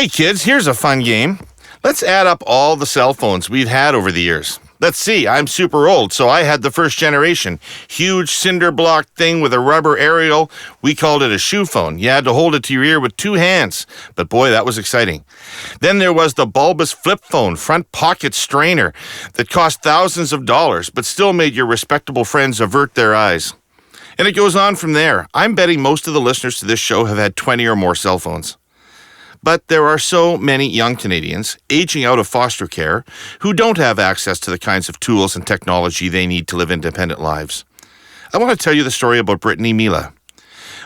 Hey kids, here's a fun game. Let's add up all the cell phones we've had over the years. Let's see, I'm super old, so I had the first generation. Huge cinder block thing with a rubber aerial. We called it a shoe phone. You had to hold it to your ear with 2 hands. But boy, that was exciting. Then there was the bulbous flip phone, front pocket strainer that cost thousands of dollars, but still made your respectable friends avert their eyes. And it goes on from there. I'm betting most of the listeners to this show have had 20 or more cell phones. But there are so many young Canadians aging out of foster care who don't have access to the kinds of tools and technology they need to live independent lives. I want to tell you the story about Brittany Mila.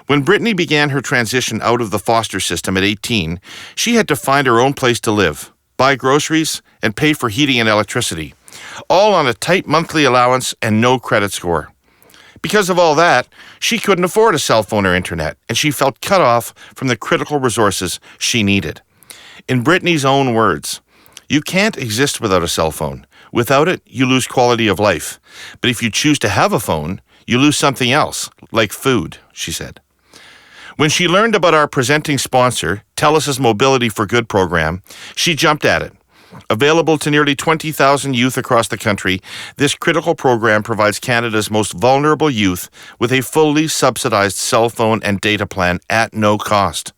When Brittany began her transition out of the foster system at 18, she had to find her own place to live, buy groceries, and pay for heating and electricity, all on a tight monthly allowance and no credit score. Because of all that, she couldn't afford a cell phone or internet, and she felt cut off from the critical resources she needed. In Brittany's own words, "You can't exist without a cell phone. Without it, you lose quality of life. But if you choose to have a phone, you lose something else, like food," she said. When she learned about our presenting sponsor, TELUS's Mobility for Good program, she jumped at it. Available to nearly 20,000 youth across the country, this critical program provides Canada's most vulnerable youth with a fully subsidized cell phone and data plan at no cost,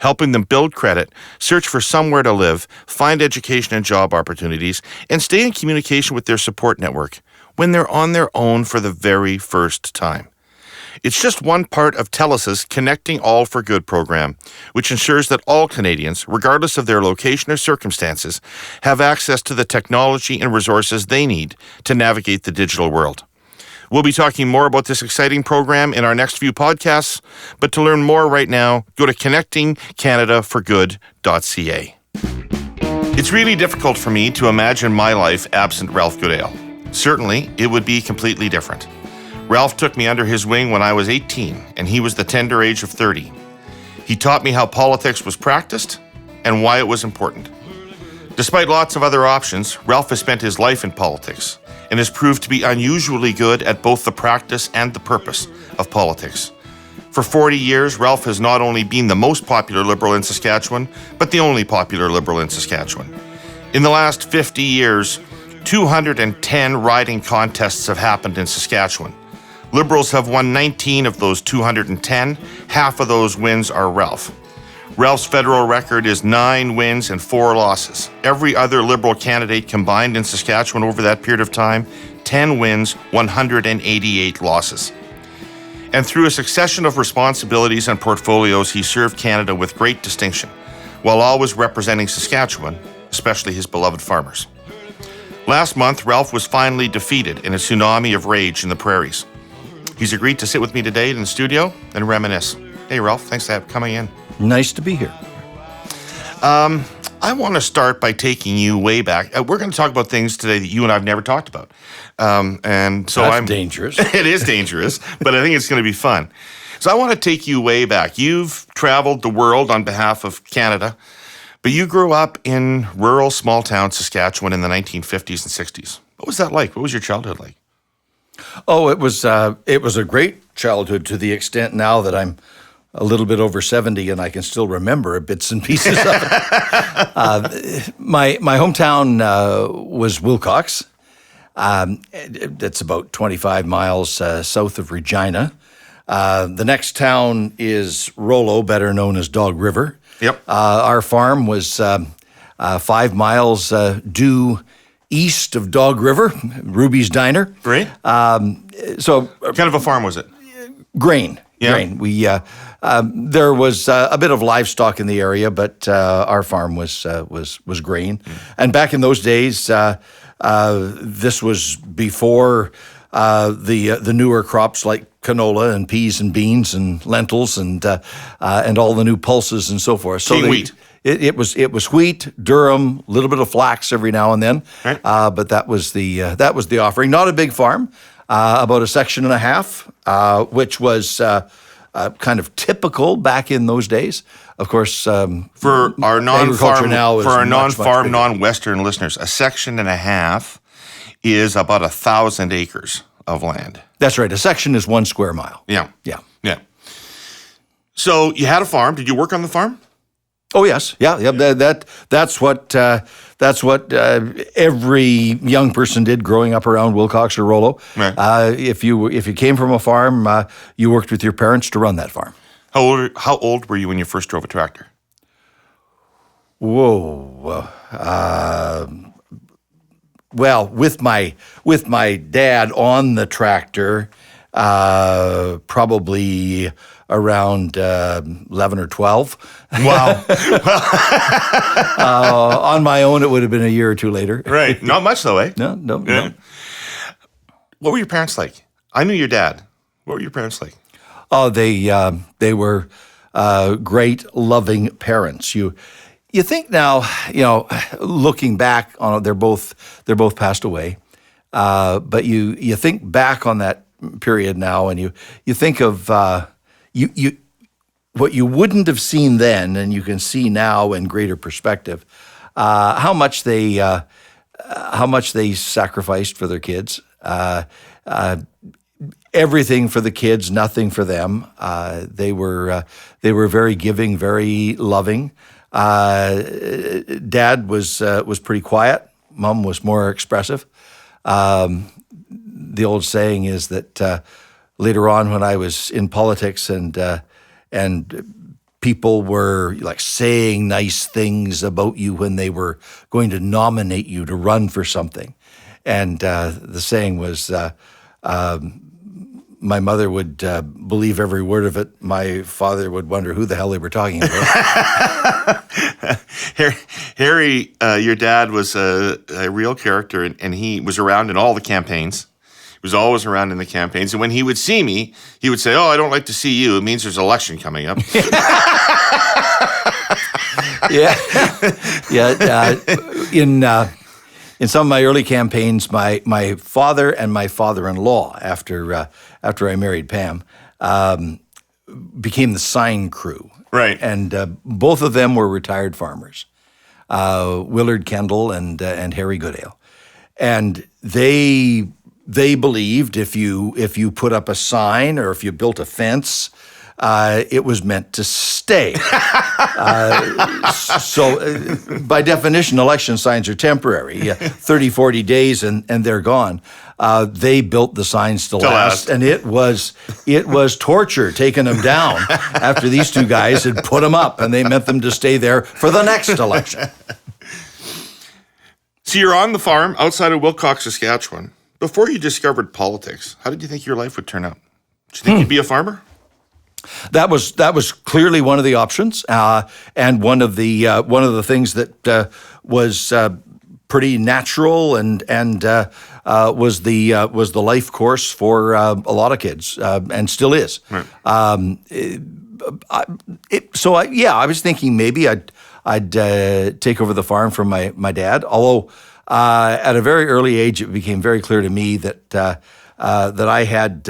helping them build credit, search for somewhere to live, find education and job opportunities, and stay in communication with their support network when they're on their own for the very first time. It's just one part of TELUS's Connecting All for Good program, which ensures that all Canadians, regardless of their location or circumstances, have access to the technology and resources they need to navigate the digital world. We'll be talking more about this exciting program in our next few podcasts, but to learn more right now, go to connectingcanadaforgood.ca. It's really difficult for me to imagine my life absent Ralph Goodale. Certainly, it would be completely different. Ralph took me under his wing when I was 18, and he was the tender age of 30. He taught me how politics was practiced and why it was important. Despite lots of other options, Ralph has spent his life in politics and has proved to be unusually good at both the practice and the purpose of politics. For 40 years, Ralph has not only been the most popular Liberal in Saskatchewan, but the only popular Liberal in Saskatchewan. In the last 50 years, 210 riding contests have happened in Saskatchewan. Liberals have won 19 of those 210. Half of those wins are Ralph. Ralph's federal record is 9 wins and 4 losses. Every other Liberal candidate combined in Saskatchewan over that period of time, 10 wins, 188 losses. And through a succession of responsibilities and portfolios, he served Canada with great distinction, while always representing Saskatchewan, especially his beloved farmers. Last month, Ralph was finally defeated in a tsunami of rage in the prairies. He's agreed to sit with me today in the studio and reminisce. Hey, Ralph, thanks for coming in. Nice to be here. I want to start by taking you way back. We're going to talk about things today that you and I have never talked about. And so That's dangerous. It is dangerous, but I think it's going to be fun. So I want to take you way back. You've traveled the world on behalf of Canada, but you grew up in rural small town Saskatchewan in the 1950s and 60s. What was that like? What was your childhood like? Oh, it was a great childhood to the extent now that I'm a little bit over 70 and I can still remember bits and pieces of it. My hometown was Wilcox. That's about 25 miles south of Regina. The next town is Rollo, better known as Dog River. Yep. Our farm was 5 miles due east of Dog River, Ruby's Diner. Great. So, what kind of a farm was it? Grain. Yeah. Grain. There was a bit of livestock in the area, but our farm was grain. And back in those days, this was before the newer crops like canola and peas and beans and lentils and all the new pulses and so forth. So wheat. It was wheat, durum, a little bit of flax every now and then, right. But that was the offering. Not a big farm, about a section and a half, which was kind of typical back in those days. Of course, for our non-farm, now is for our much non-farm, non-Western listeners, a section and a half is about 1,000 acres of land. That's right. A section is 1 square mile. Yeah. Yeah. Yeah. So you had a farm. Did you work on the farm? Oh yes, yeah. That's what every young person did growing up around Wilcox or Rollo. Right. If you came from a farm, you worked with your parents to run that farm. How old were you when you first drove a tractor? Whoa. Well, with my dad on the tractor, probably around 11 or 12. Wow. On my own, it would have been a year or two later. Right. Not much though, eh? No. What were your parents like? I knew your dad. What were your parents like? Oh, they were great, loving parents. You think now, looking back on it, they're both passed away. But you think back on that period now, and you think of you what you wouldn't have seen then, and you can see now in greater perspective, how much they sacrificed for their kids. Everything for the kids, nothing for them. They were very giving, very loving. Dad was pretty quiet. Mom was more expressive. The old saying is that later on, when I was in politics and people were like saying nice things about you when they were going to nominate you to run for something, and the saying was, my mother would believe every word of it. My father would wonder who the hell they were talking about. Harry, your dad was a real character, and he was around in all the campaigns. He was always around in the campaigns. And when he would see me, he would say, "Oh, I don't like to see you. It means there's an election coming up." Yeah. In some of my early campaigns, my father and my father-in-law, after I married Pam, became the sign crew. Right. And both of them were retired farmers, Willard Kendall and Herle Goodale. And they believed if you put up a sign or if you built a fence, it was meant to stay. So by definition, election signs are temporary, 30, 40 days and they're gone. They built the signs to last, and it was torture taking them down after these two guys had put them up, and they meant them to stay there for the next election. So you're on the farm outside of Wilcox, Saskatchewan. Before you discovered politics, how did you think your life would turn out? Did you think you'd be a farmer? That was clearly one of the options, and one of the things that was pretty natural and was the life course for a lot of kids, and still is. Right. I was thinking maybe I'd take over the farm from my dad. Although at a very early age, it became very clear to me that I had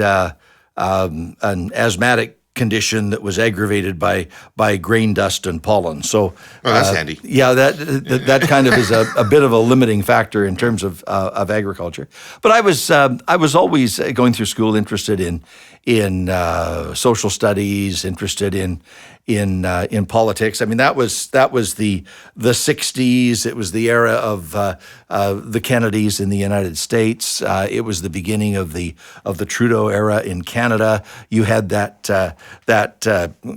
an asthmatic condition that was aggravated by grain dust and pollen. So that's handy. Yeah, that kind of is a bit of a limiting factor in terms of agriculture. But I was always going through school interested in social studies, interested in politics. I mean, that was the 60s. It was the era of the Kennedys in the United States. It was the beginning of the Trudeau era in Canada. You had that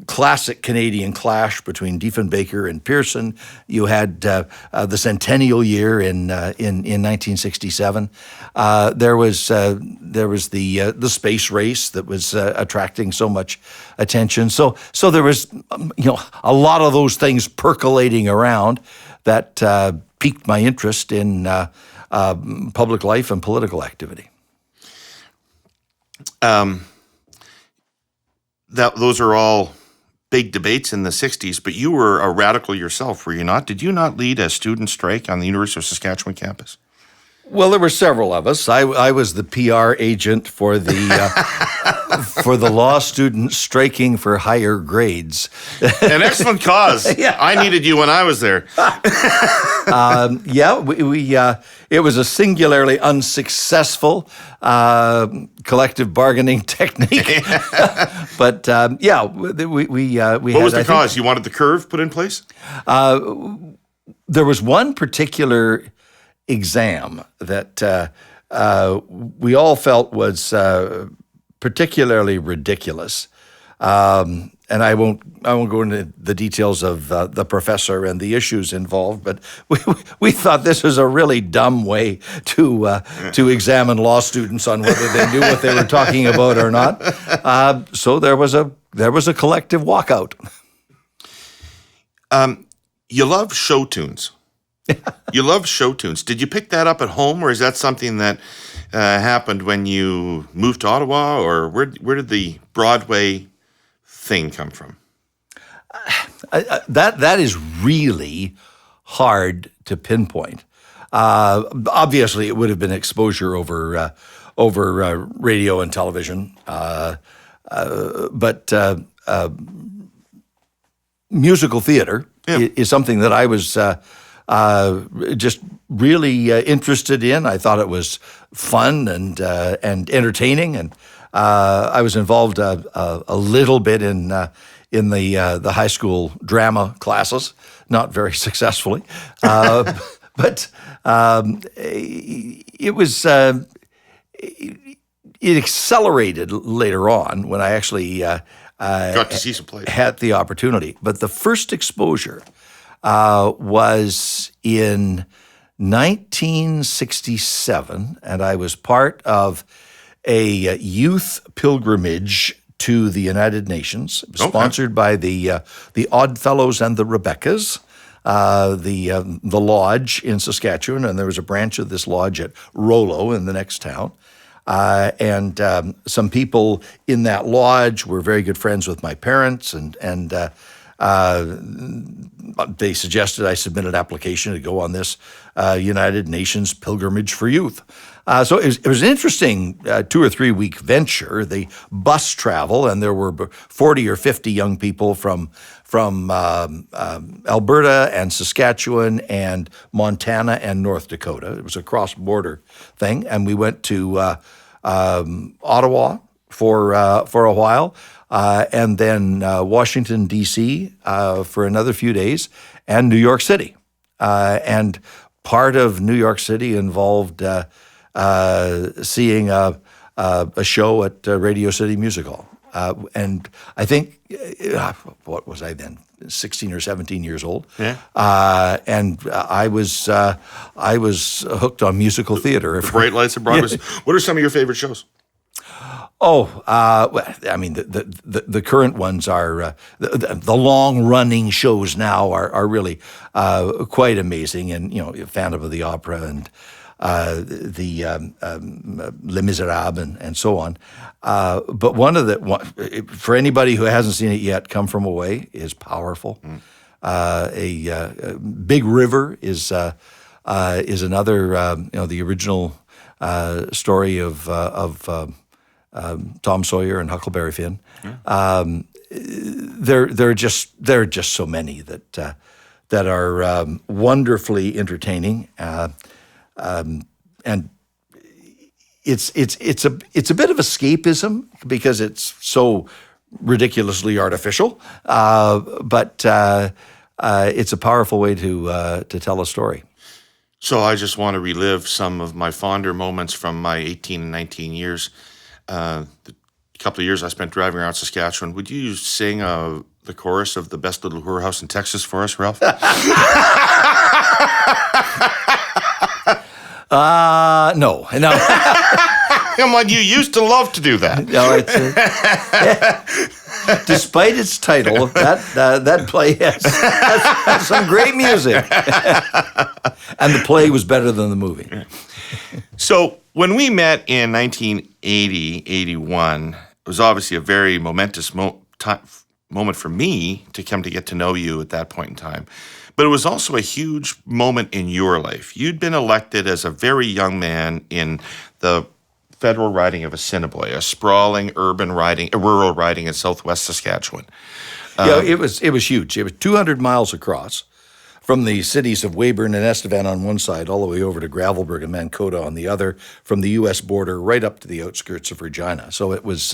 classic Canadian clash between Diefenbaker and Pearson. You had the centennial year in 1967. There was the space race that was attracting so much attention. So there was a lot of those things percolating around that piqued my interest in public life and political activity. Those are all big debates in the 60s, but you were a radical yourself, were you not? Did you not lead a student strike on the University of Saskatchewan campus? Well, there were several of us. I was the PR agent for the for the law students striking for higher grades. An excellent cause. Yeah. I needed you when I was there. It was a singularly unsuccessful collective bargaining technique. But we What was the cause? You wanted the curve put in place? There was one particular exam that we all felt was particularly ridiculous. And I won't go into the details of the professor and the issues involved, but we thought this was a really dumb way to examine law students on whether they knew what they were talking about or not. So there was a collective walkout. You love show tunes. You love show tunes. Did you pick that up at home, or is that something that happened when you moved to Ottawa, or where did the Broadway thing come from? That is really hard to pinpoint. Obviously, it would have been exposure over radio and television, but musical theater is something that I was just really interested in. I thought it was fun and entertaining, and I was involved a little bit in the high school drama classes, not very successfully, but it was. It accelerated later on when I actually Got to see some plays. had the opportunity. But the first exposure was in 1967, and I was part of a youth pilgrimage to the United Nations. It was sponsored by the Oddfellows and the Rebeccas, the lodge in Saskatchewan, and there was a branch of this lodge at Rollo in the next town. And some people in that lodge were very good friends with my parents, and they suggested I submit an application to go on this United Nations pilgrimage for youth. So it was an interesting 2 or 3 week venture. The bus travel, and there were 40 or 50 young people from Alberta and Saskatchewan and Montana and North Dakota. It was a cross-border thing, and we went to Ottawa for a while, and then Washington, D.C. For another few days, and New York City. And part of New York City involved seeing a show at Radio City Music Hall. And I think, what was I then, 16 or 17 years old? Yeah. And I was hooked on musical theater. The Bright Lights of Broadway. Yeah. What are some of your favorite shows? Well, I mean, the current ones are the long-running shows now are really quite amazing, and Phantom of the Opera and the Les Miserables and so on. But for anybody who hasn't seen it yet, Come From Away is powerful. A Big River is another. The original story of Tom Sawyer and Huckleberry Finn. There are just so many that are wonderfully entertaining. And it's a bit of escapism because it's so ridiculously artificial, but it's a powerful way to tell a story. So I just want to relive some of my fonder moments from my 18 and 19 years. The couple of years I spent driving around Saskatchewan. Would you sing the chorus of The Best Little Whorehouse in Texas for us, Ralph? No. Come on, you used to love to do that. No, despite its title, that play has some great music, and the play was better than the movie. So when we met in 1980, 81, it was obviously a very momentous moment for me to come to get to know you at that point in time. But it was also a huge moment in your life. You'd been elected as a very young man in the federal riding of Assiniboia, a sprawling urban riding, a rural riding in southwest Saskatchewan. It was huge. It was 200 miles across, from the cities of Weyburn and Estevan on one side, all the way over to Gravelbourg and Mankota on the other, from the U.S. border right up to the outskirts of Regina. So it was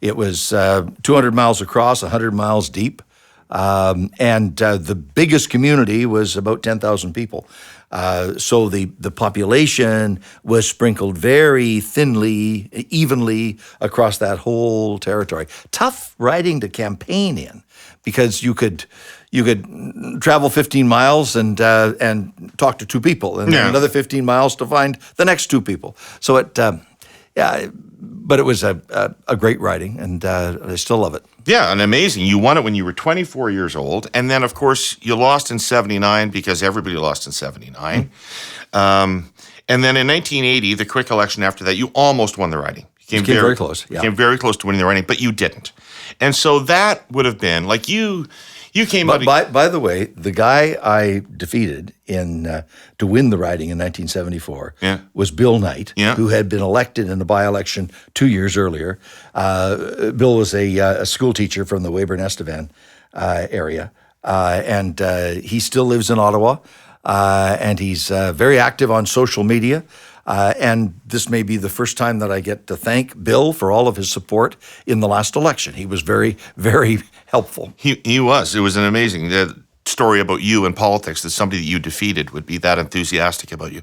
200 miles across, 100 miles deep, and the biggest community was about 10,000 people. So the population was sprinkled very thinly, evenly across that whole territory. Tough riding to campaign in, because you could travel 15 miles and talk to two people, and then another 15 miles to find the next two people. So but it was a great riding, and I still love it. Yeah, and amazing. You won it when you were 24 years old, and then, of course, you lost in 79 because everybody lost in 79. And then in 1980, the quick election after that, you almost won the riding. You came very close. Yeah. Came very close to winning the riding, but you didn't. And so that would have been, like, you came out... By the way, the guy I defeated to win the riding in 1974 was Bill Knight, who had been elected in a by-election 2 years earlier. Bill was a school teacher from the Weyburn-Estevan area, and he still lives in Ottawa, and he's very active on social media. And this may be the first time that I get to thank Bill for all of his support in the last election. He was very, very helpful. He was. It was an amazing story about you in politics, that somebody that you defeated would be that enthusiastic about you.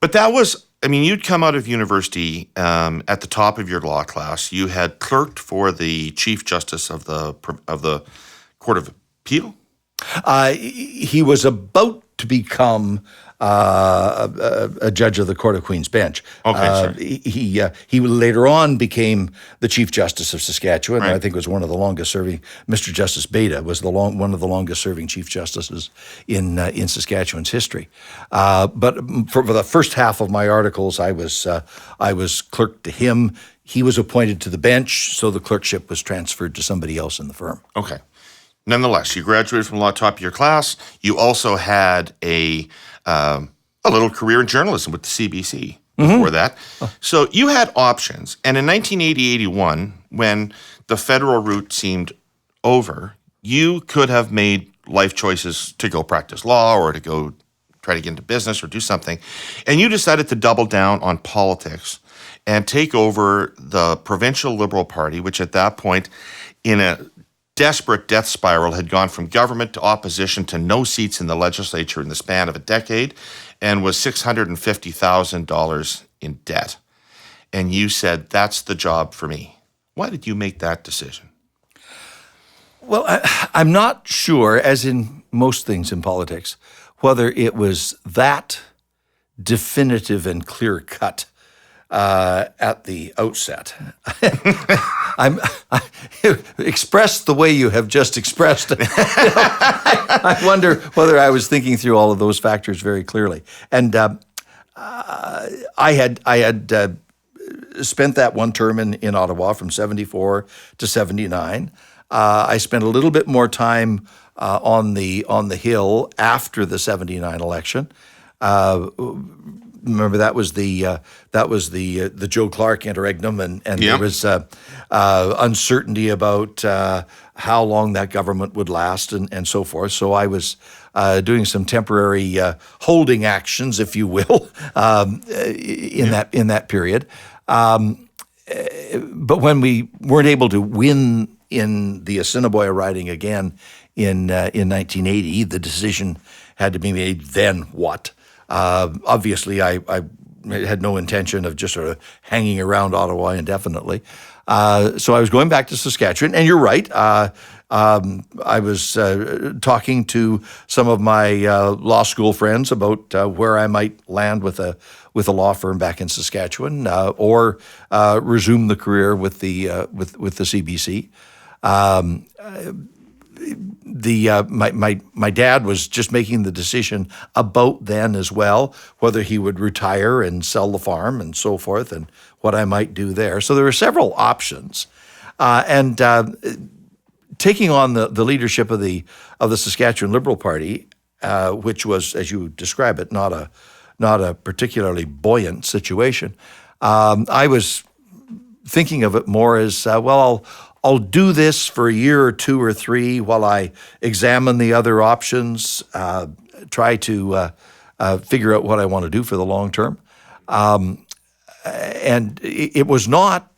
But that was, I mean, you'd come out of university at the top of your law class. You had clerked for the Chief Justice of the Court of Appeal? He was about to become a judge of the Court of Queen's Bench. Okay, sorry. He later on became the Chief Justice of Saskatchewan. Right. I think was one of the longest serving. Mr. Justice Beta was one of the longest serving Chief Justices in Saskatchewan's history. But for the first half of my articles, I was clerk to him. He was appointed to the bench, so the clerkship was transferred to somebody else in the firm. Okay. Nonetheless, you graduated from law, top of your class. You also had a little career in journalism with the CBC before that. So you had options. And in 1980-81, when the federal route seemed over, you could have made life choices to go practice law or to go try to get into business or do something. And you decided to double down on politics and take over the Provincial Liberal Party, which at that point, in a desperate death spiral, had gone from government to opposition to no seats in the legislature in the span of a decade, and was $650,000 in debt. And you said, that's the job for me. Why did you make that decision? Well, I'm not sure, as in most things in politics, whether it was that definitive and clear-cut at the outset. Expressed the way you have just expressed it. I wonder whether I was thinking through all of those factors very clearly. And I had spent that one term in Ottawa from 74 to 79. I spent a little bit more time on the Hill after the 79 election. Remember, that was the Joe Clark interregnum, and there was uncertainty about how long that government would last and so forth. So I was doing some temporary holding actions, if you will, in that period. But when we weren't able to win in the Assiniboia riding again in 1980, the decision had to be made. Then what? Obviously, I had no intention of just sort of hanging around Ottawa indefinitely. So I was going back to Saskatchewan. And you're right. I was talking to some of my law school friends about where I might land with a law firm back in Saskatchewan, or resume the career with the CBC. My dad was just making the decision about then as well, whether he would retire and sell the farm and so forth, and what I might do there. So there were several options, and taking on the leadership of the Saskatchewan Liberal Party, which was, as you describe it, not a particularly buoyant situation. I was thinking of it more as, I'll do this for a year or two or three while I examine the other options, try to figure out what I want to do for the long term. And it was not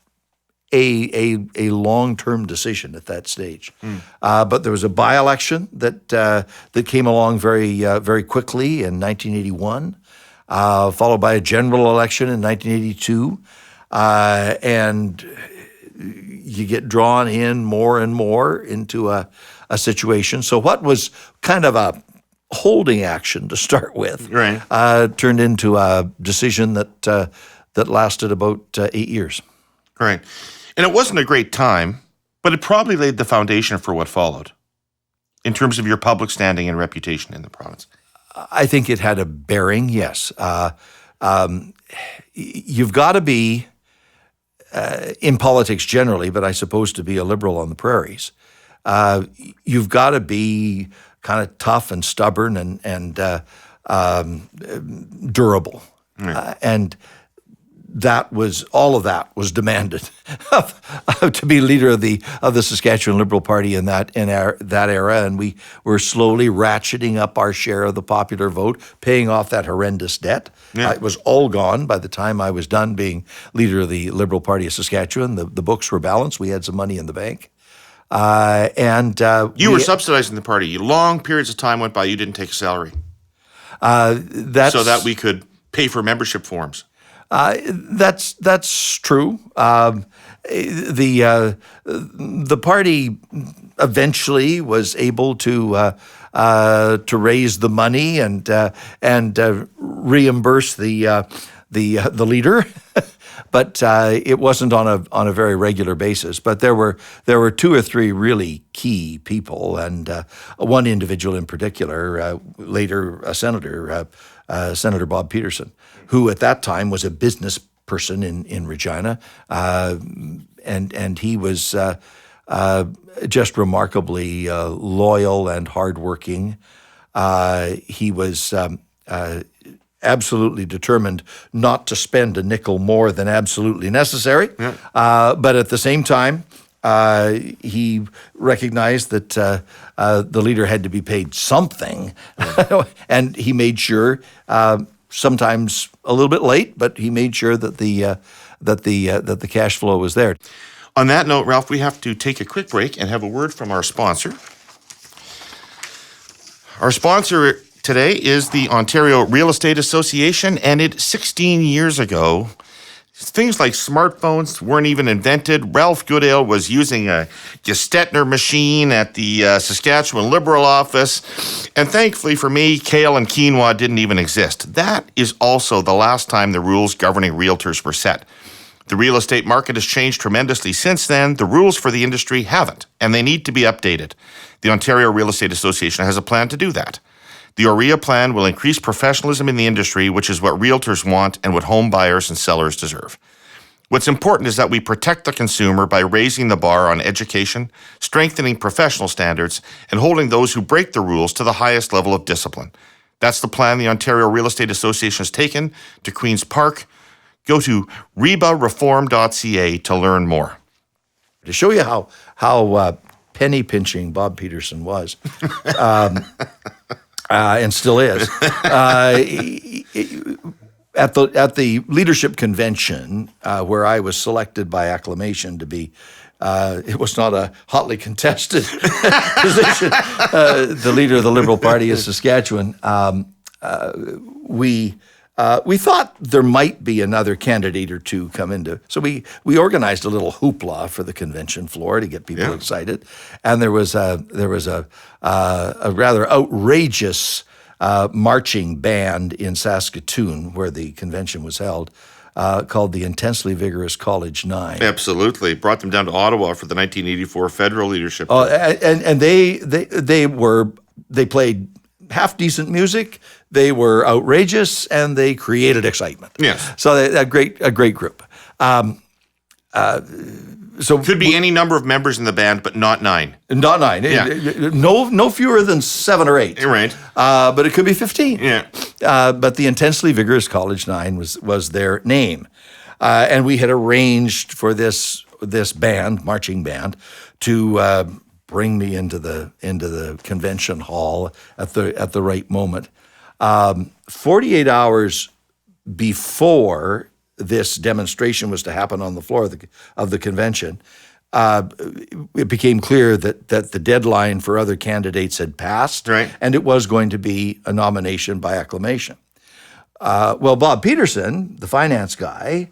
a long-term decision at that stage. But there was a by-election that came along very quickly in 1981, followed by a general election in 1982, and you get drawn in more and more into a situation. So what was kind of a holding action to start with, turned into a decision that lasted about 8 years. Right. And it wasn't a great time, but it probably laid the foundation for what followed in terms of your public standing and reputation in the province. I think it had a bearing, yes. You've got to be, in politics generally, but I suppose to be a Liberal on the prairies, you've got to be kind of tough and stubborn and durable. And all of that was demanded to be leader of the Saskatchewan Liberal Party in that era, and we were slowly ratcheting up our share of the popular vote, paying off that horrendous debt. It was all gone by the time I was done being leader of the Liberal Party of Saskatchewan. The books were balanced. We had some money in the bank. You were subsidizing the party. Long periods of time went by. You didn't take a salary, so that we could pay for membership forms. That's true. The party eventually was able to raise the money and reimburse the leader, but it wasn't on a very regular basis. But there were two or three really key people, and one individual in particular, later a senator, Senator Bob Peterson, who at that time was a business person in Regina, and he was just remarkably loyal and hardworking. He was absolutely determined not to spend a nickel more than absolutely necessary, but at the same time, he recognized that the leader had to be paid something, and he made sure, sometimes a little bit late, but he made sure that the cash flow was there. On that note, Ralph, we have to take a quick break and have a word from our sponsor. Our sponsor today is the Ontario Real Estate Association, and 16 years ago, things like smartphones weren't even invented. Ralph Goodale was using a Gestetner machine at the Saskatchewan Liberal office. And thankfully for me, kale and quinoa didn't even exist. That is also the last time the rules governing realtors were set. The real estate market has changed tremendously since then. The rules for the industry haven't, and they need to be updated. The Ontario Real Estate Association has a plan to do that. The OREA plan will increase professionalism in the industry, which is what realtors want and what home buyers and sellers deserve. What's important is that we protect the consumer by raising the bar on education, strengthening professional standards, and holding those who break the rules to the highest level of discipline. That's the plan the Ontario Real Estate Association has taken to Queen's Park. Go to rebareform.ca to learn more. To show you how penny pinching Bob Peterson was, and still is, at the leadership convention where I was selected by acclamation to be, it was not a hotly contested position, the leader of the Liberal Party of Saskatchewan. We thought there might be another candidate or two come into. So we organized a little hoopla for the convention floor to get people excited, and there was a rather outrageous marching band in Saskatoon where the convention was held, called the Intensely Vigorous College Nine. Absolutely, brought them down to Ottawa for the 1984 federal leadership. Oh, and they played half decent music. They were outrageous, and they created excitement. Yes. So a great group. So could be any number of members in the band, but not 9. Not 9. Yeah. No fewer than 7 or 8. Right. But it could be 15. Yeah. But the Intensely Vigorous College 9 was their name. And we had arranged for this band, marching band, to bring me into the convention hall at the right moment. 48 hours before this demonstration was to happen on the floor of the convention, it became clear that the deadline for other candidates had passed, right, and it was going to be a nomination by acclamation. Well, Bob Peterson, the finance guy,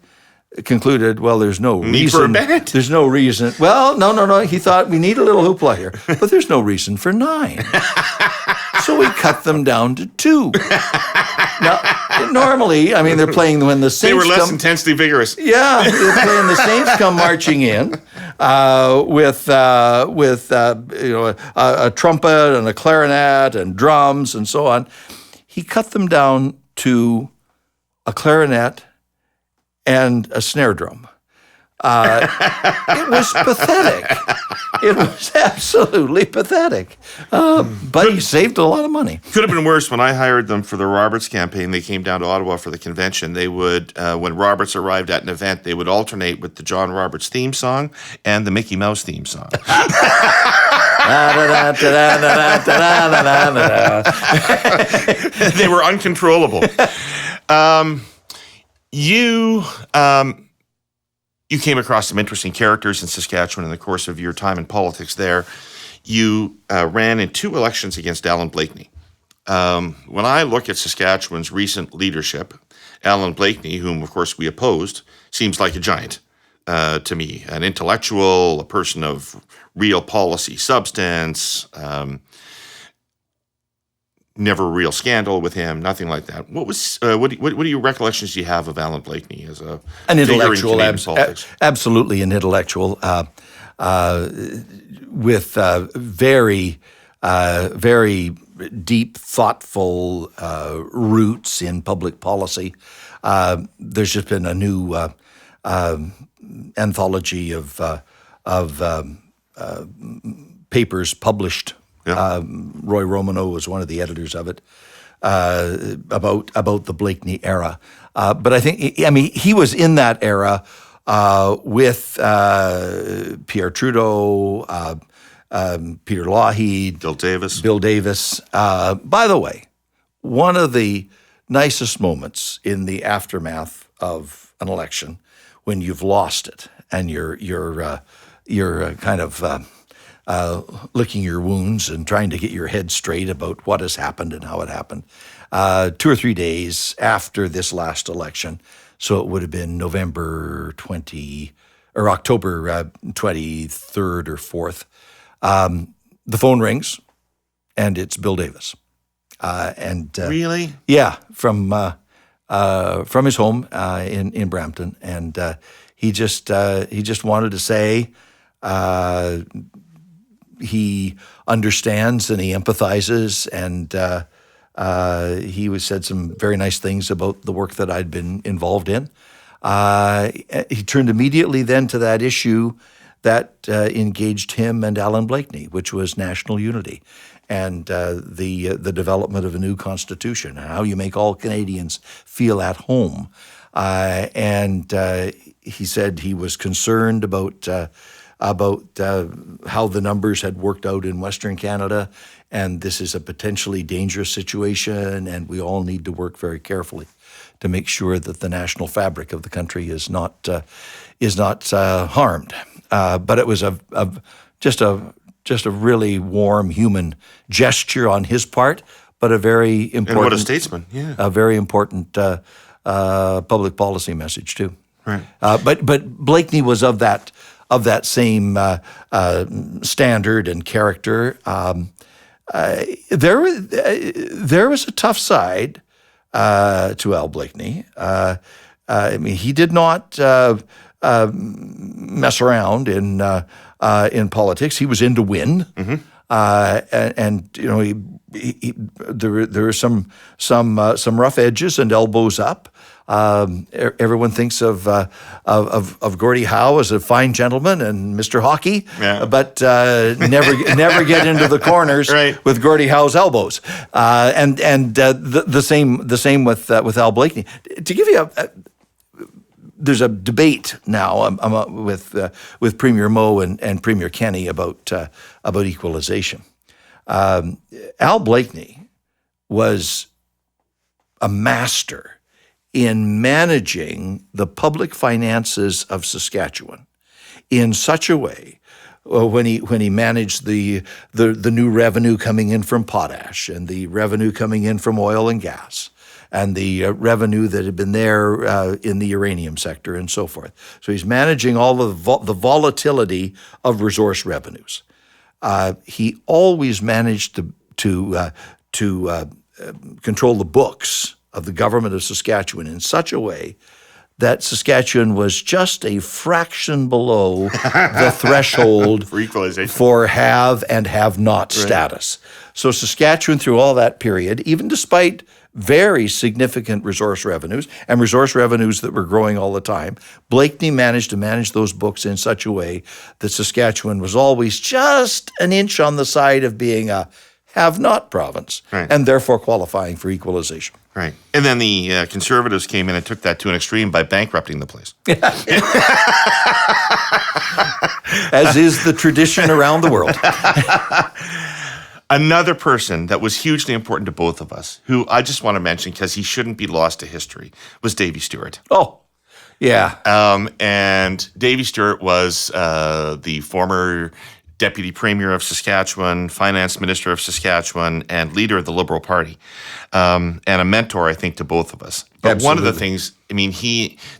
concluded, well, there's no reason. Need for a band? There's no reason. Well, no. He thought we need a little hoopla here, but there's no reason for 9. So we cut them down to 2. Now, normally, I mean, they're playing when the Saints They were less intensely vigorous. Yeah, they're playing the Saints come marching in with a trumpet and a clarinet and drums and so on. He cut them down to a clarinet and a snare drum. It was pathetic. It was absolutely pathetic. But he saved a lot of money. Could have been worse. When I hired them for the Roberts campaign, they came down to Ottawa for the convention. They would, when Roberts arrived at an event, they would alternate with the John Roberts theme song and the Mickey Mouse theme song. They were uncontrollable. You came across some interesting characters in Saskatchewan in the course of your time in politics there. You ran in 2 elections against Alan Blakeney. When I look at Saskatchewan's recent leadership, Alan Blakeney, whom of course we opposed, seems like a giant to me, an intellectual, a person of real policy substance, never a real scandal with him, nothing like that. What are your recollections do you have of Alan Blakeney as an intellectual, politics? Absolutely an intellectual, with very, very deep, thoughtful roots in public policy. There's just been a new anthology of papers published. Yeah. Roy Romano was one of the editors of it, about the Blakeney era. But I think, he was in that era with Pierre Trudeau, Peter Lougheed, Bill Davis. By the way, one of the nicest moments in the aftermath of an election, when you've lost it and you're kind of licking your wounds and trying to get your head straight about what has happened and how it happened. 2 or 3 days after this last election, so it would have been October 23rd or 4th, the phone rings, and it's Bill Davis. Really? Yeah, from his home in Brampton, and he just wanted to say. He understands and he empathizes, and he said some very nice things about the work that I'd been involved in. He turned immediately then to that issue that engaged him and Alan Blakeney, which was national unity and the development of a new constitution and how you make all Canadians feel at home. And he said he was concerned about how the numbers had worked out in Western Canada, and this is a potentially dangerous situation, and we all need to work very carefully to make sure that the national fabric of the country is not harmed. But it was just a really warm human gesture on his part, but a very important, and what a statesman, yeah, a very important public policy message too. Right. But Blakeney was of that same standard and character. There was a tough side to Al Blakeney. He did not mess around in politics. He was in to win, and there were some rough edges and elbows up. Everyone thinks of Gordie Howe as a fine gentleman and Mr. Hockey, but never get into the corners with Gordie Howe's elbows. And the same with Al Blakeney. To give you there's a debate now with Premier Moe and Premier Kenney about equalization. Al Blakeney was a master in managing the public finances of Saskatchewan in such a way, when he managed the new revenue coming in from potash and the revenue coming in from oil and gas and the revenue that had been there in the uranium sector and so forth. So he's managing all of the volatility of resource revenues. He always managed to control the books of the government of Saskatchewan in such a way that Saskatchewan was just a fraction below the threshold for equalization, for have and have not status. So Saskatchewan, through all that period, even despite very significant resource revenues and resource revenues that were growing all the time, Blakeney managed to manage those books in such a way that Saskatchewan was always just an inch on the side of being a have-not province, and therefore qualifying for equalization. Right. And then the Conservatives came in and took that to an extreme by bankrupting the place. As is the tradition around the world. Another person that was hugely important to both of us, who I just want to mention because he shouldn't be lost to history, was Davey Stewart. Oh, yeah. And Davey Stewart was the former Deputy Premier of Saskatchewan, Finance Minister of Saskatchewan, and leader of the Liberal Party, and a mentor, I think, to both of us. But Absolutely. one of the things,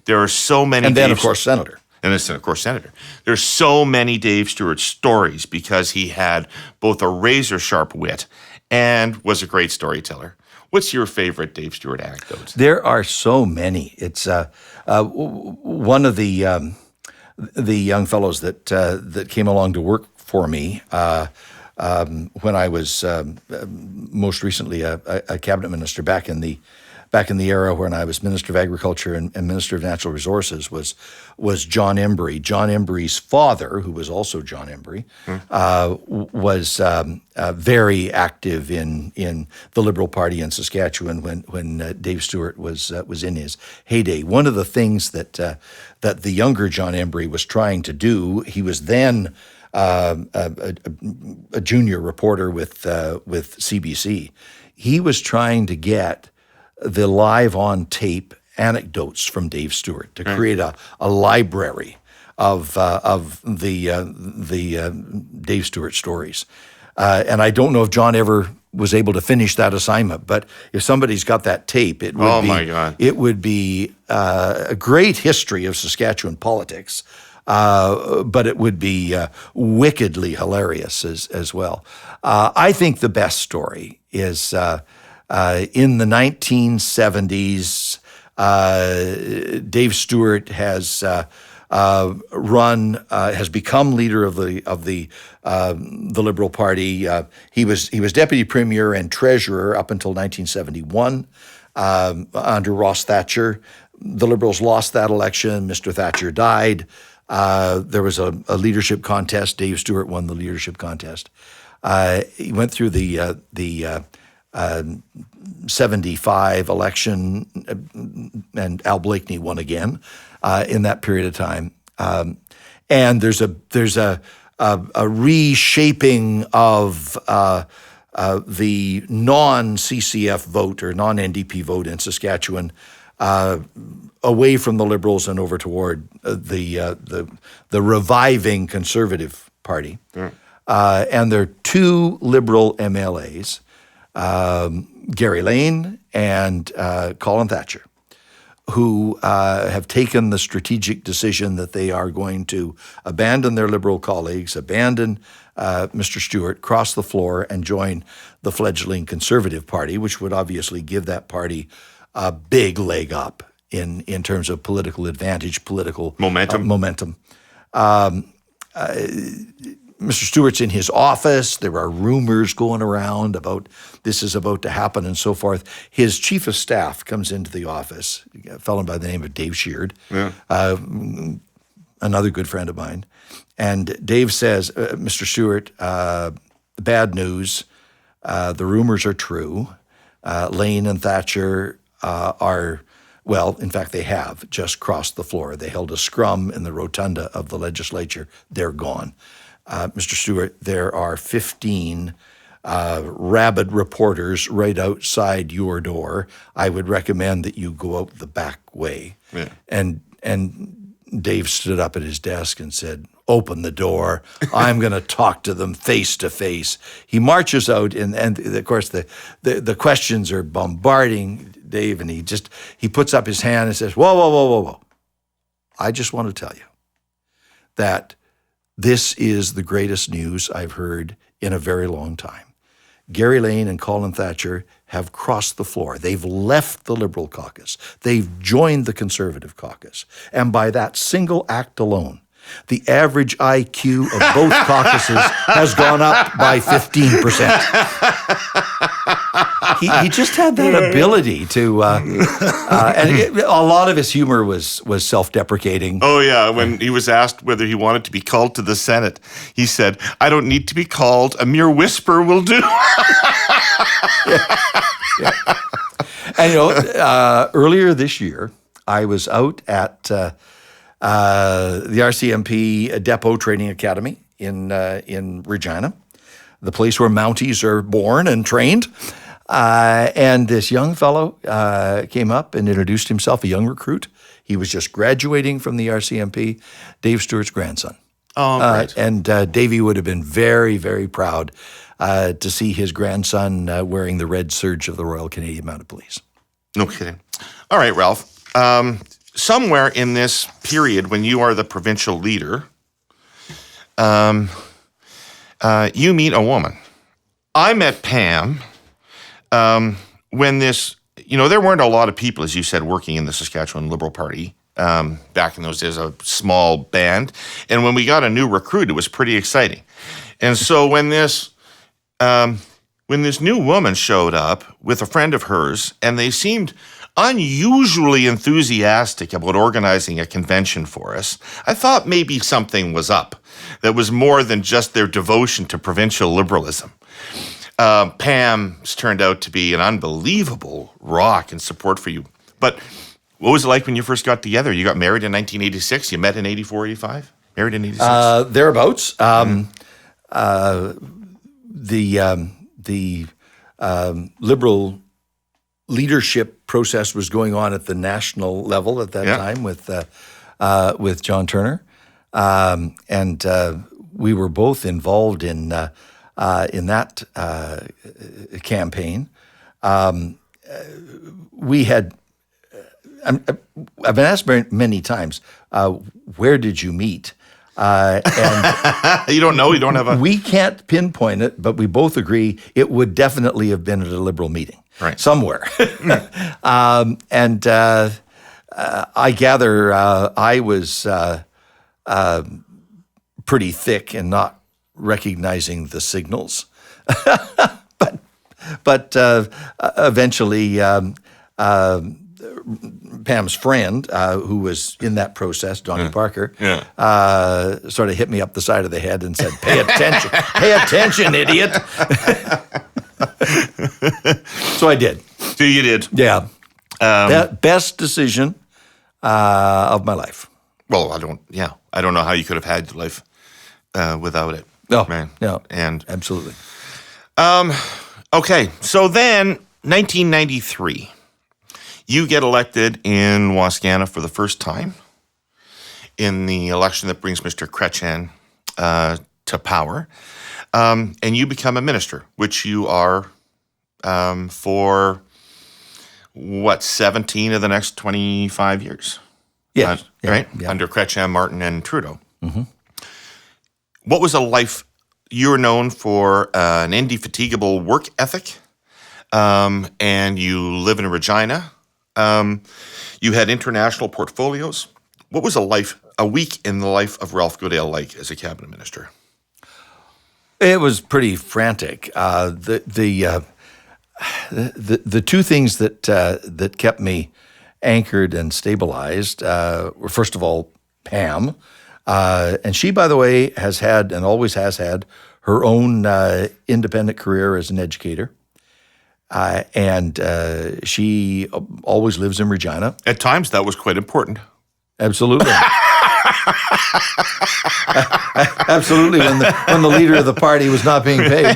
there are so many. And then, of course, Senator. And then, of course, Senator. There's so many Dave Stewart stories because he had both a razor-sharp wit and was a great storyteller. What's your favorite Dave Stewart anecdote? There are so many. It's one of the young fellows that came along to work for me when I was most recently a cabinet minister back in the era when I was Minister of Agriculture and Minister of Natural Resources was John Embry. John Embry's father, who was also John Embry, was very active in the Liberal Party in Saskatchewan when Dave Stewart was in his heyday. One of the things that the younger John Embry was trying to do, he was then a junior reporter with CBC. He was trying to get the live on tape anecdotes from Dave Stewart to create a library of the Dave Stewart stories. And I don't know if John ever was able to finish that assignment, but if somebody's got that tape, it would be a great history of Saskatchewan politics. But it would be wickedly hilarious as well. I think the best story is in the 1970s. Dave Stewart has become leader of the Liberal Party. He was deputy premier and treasurer up until 1971 under Ross Thatcher. The Liberals lost that election. Mr. Thatcher died. There was a leadership contest. Dave Stewart won the leadership contest. He went through the 75 election, and Al Blakeney won again in that period of time. And there's a reshaping of the non-CCF vote or non-NDP vote in Saskatchewan, away from the Liberals and over toward the reviving Conservative Party. And there are two Liberal MLAs, Gary Lane and Colin Thatcher, who have taken the strategic decision that they are going to abandon their Liberal colleagues, abandon Mr. Stewart, cross the floor, and join the fledgling Conservative Party, which would obviously give that party a big leg up in terms of political advantage, political momentum. Mr. Stewart's in his office. There are rumors going around about this is about to happen and so forth. His chief of staff comes into the office, a fellow by the name of Dave Sheard, another good friend of mine. And Dave says, Mr. Stewart, bad news. The rumors are true. Lane and Thatcher are well, in fact, they have just crossed the floor. They held a scrum in the rotunda of the legislature. They're gone. Mr. Stewart, there are 15 rabid reporters right outside your door. I would recommend that you go out the back way. Yeah. And Dave stood up at his desk and said, "Open the door. I'm going to talk to them face to face." He marches out, and of course the questions are bombarding Dave, and he puts up his hand and says, "Whoa, whoa, whoa, whoa, whoa! I just want to tell you that this is the greatest news I've heard in a very long time. Gary Lane and Colin Thatcher have crossed the floor. They've left the Liberal caucus. They've joined the Conservative caucus. And by that single act alone, the average IQ of both caucuses has gone up by 15%. He just had that ability to, and a lot of his humor was self-deprecating. Oh, yeah. When he was asked whether he wanted to be called to the Senate, he said, "I don't need to be called. A mere whisper will do." Yeah. And, earlier this year, I was out at the RCMP Depot Training Academy in Regina, the place where Mounties are born and trained. And this young fellow came up and introduced himself, a young recruit. He was just graduating from the RCMP, Dave Stewart's grandson. Oh, great. And Davey would have been very, very proud to see his grandson wearing the red serge of the Royal Canadian Mounted Police. No kidding. All right, Ralph. Somewhere in this period when you are the provincial leader, you meet a woman. I met Pam when this, there weren't a lot of people, as you said, working in the Saskatchewan Liberal Party back in those days, a small band. And when we got a new recruit, it was pretty exciting. And so when this new woman showed up with a friend of hers, and they seemed unusually enthusiastic about organizing a convention for us, I thought maybe something was up that was more than just their devotion to provincial liberalism. Pam's turned out to be an unbelievable rock and support for you. But what was it like when you first got together? You got married in 1986. You met in 84, 85? Married in 86? Thereabouts. The Liberal leadership process was going on at the national level at that time with John Turner, and we were both involved in that campaign. We had. I've been asked many times, where did you meet? And you don't know? You don't have a... We can't pinpoint it, but we both agree it would definitely have been at a Liberal meeting. Right. Somewhere. I gather I was pretty thick in not recognizing the signals. but eventually Pam's friend, who was in that process, Donnie Parker, sort of hit me up the side of the head and said, "Pay attention, pay attention, idiot." So I did. So you did? Yeah. Best decision of my life. Well, I don't know how you could have had life without it. No, man. No, and absolutely. Okay, so then 1993, you get elected in Wascana for the first time in the election that brings Mr. Chrétien to power, and you become a minister, which you are for, 17 of the next 25 years? Yes. Right? Yeah. Under Chrétien, Martin, and Trudeau. Mm-hmm. What was a life? You're known for an indefatigable work ethic, and you live in Regina. You had international portfolios. What was a week in the life of Ralph Goodale like as a cabinet minister? It was pretty frantic. The two things that kept me anchored and stabilized were, first of all, Pam, and she, by the way, has had and always has had her own independent career as an educator. And she always lives in Regina. At times, that was quite important. Absolutely. Absolutely, when the leader of the party was not being paid.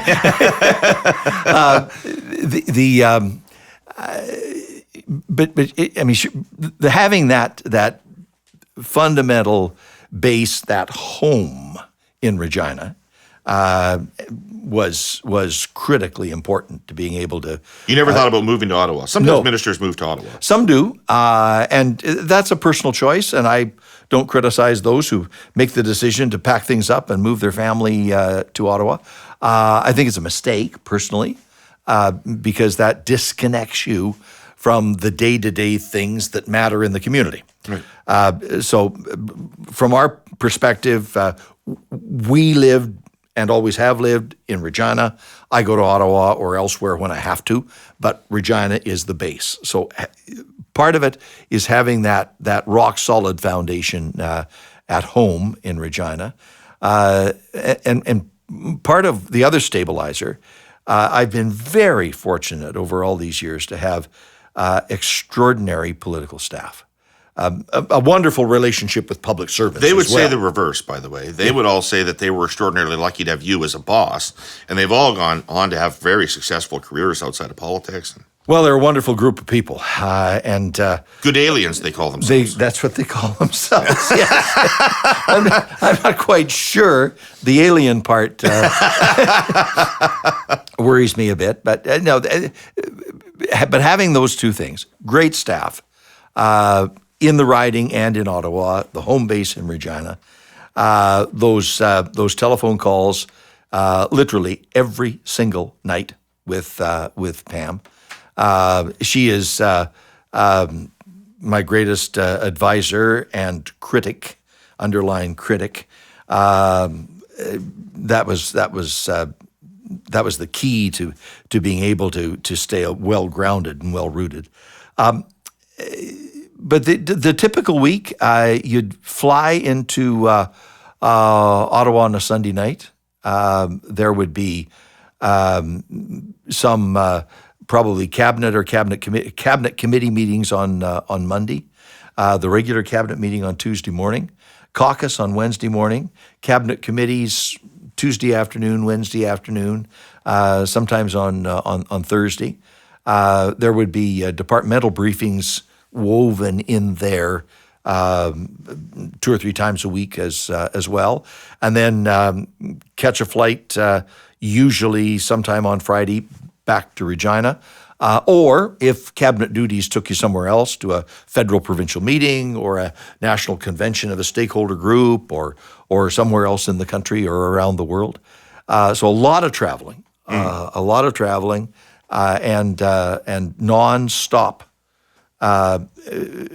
Having that fundamental base, that home in Regina, was critically important to being able to. You never thought about moving to Ottawa? Sometimes ministers move to Ottawa. Some do, and that's a personal choice, and I don't criticize those who make the decision to pack things up and move their family to Ottawa. I think it's a mistake, personally, because that disconnects you from the day-to-day things that matter in the community. Right. So from our perspective, we lived and always have lived in Regina. I go to Ottawa or elsewhere when I have to, but Regina is the base. So part of it is having that rock-solid foundation at home in Regina. And part of the other stabilizer, I've been very fortunate over all these years to have extraordinary political staff. A wonderful relationship with public servants. They would say the reverse, by the way. They would all say that they were extraordinarily lucky to have you as a boss, and they've all gone on to have very successful careers outside of politics. Well, they're a wonderful group of people, and good aliens, they call themselves. That's what they call themselves. Yes. I'm not quite sure. The alien part worries me a bit, but no. But having those two things, great staff. In the riding and in Ottawa, the home base in Regina, those telephone calls, literally every single night with Pam. She is my greatest advisor and critic, underlying critic. That was the key to being able to stay well grounded and well rooted. But the typical week, you'd fly into Ottawa on a Sunday night. There would be some probably cabinet committee meetings on Monday, the regular cabinet meeting on Tuesday morning, caucus on Wednesday morning, cabinet committees Tuesday afternoon, Wednesday afternoon, sometimes on Thursday. There would be departmental briefings woven in there 2 or 3 times a week as well, and then catch a flight usually sometime on Friday back to Regina, or if cabinet duties took you somewhere else to a federal provincial meeting or a national convention of a stakeholder group or somewhere else in the country or around the world. So a lot of traveling, and nonstop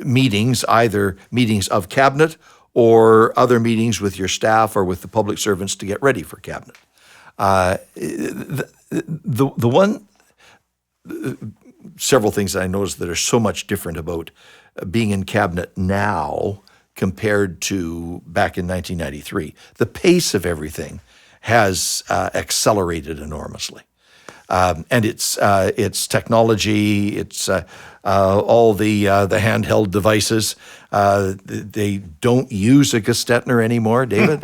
meetings, either meetings of cabinet or other meetings with your staff or with the public servants to get ready for cabinet. Several things that I noticed that are so much different about being in cabinet now compared to back in 1993. The pace of everything has accelerated enormously. And it's technology, it's all the handheld devices. They don't use a Gestetner anymore, David.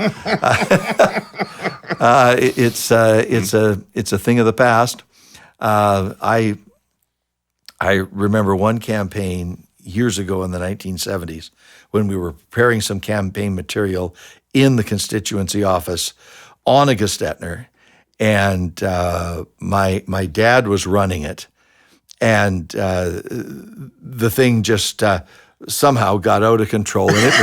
It's a thing of the past. I remember one campaign years ago in the 1970s when we were preparing some campaign material in the constituency office on a Gestetner. And my dad was running it, and the thing just somehow got out of control, and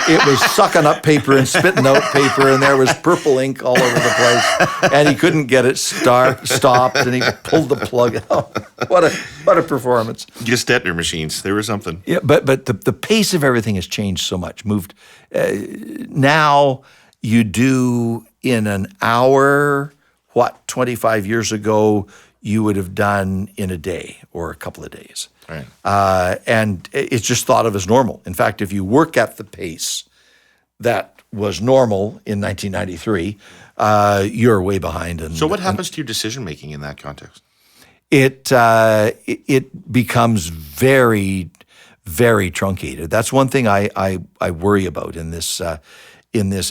it was sucking up paper and spitting out paper, and there was purple ink all over the place, and he couldn't get it stopped, and he pulled the plug out. What a performance! Gestetner machines, they were something. Yeah, but the pace of everything has changed so much. Moved now, you do in an hour what 25 years ago you would have done in a day or a couple of days. Right. And it's just thought of as normal. In fact, if you work at the pace that was normal in 1993, you're way behind. So what happens to your decision-making in that context? it becomes very, very truncated. That's one thing I worry about in this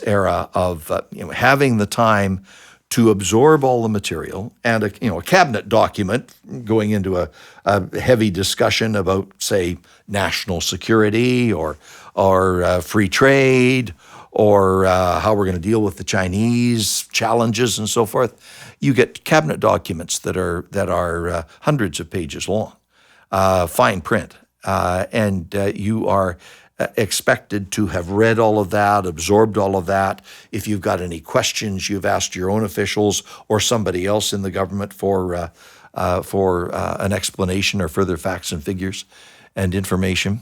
era of having the time to absorb all the material, and a cabinet document going into a heavy discussion about, say, national security or free trade or how we're going to deal with the Chinese challenges and so forth. You get cabinet documents that are hundreds of pages long, fine print, and you are expected to have read all of that, absorbed all of that. If you've got any questions, you've asked your own officials or somebody else in the government for an explanation or further facts and figures and information.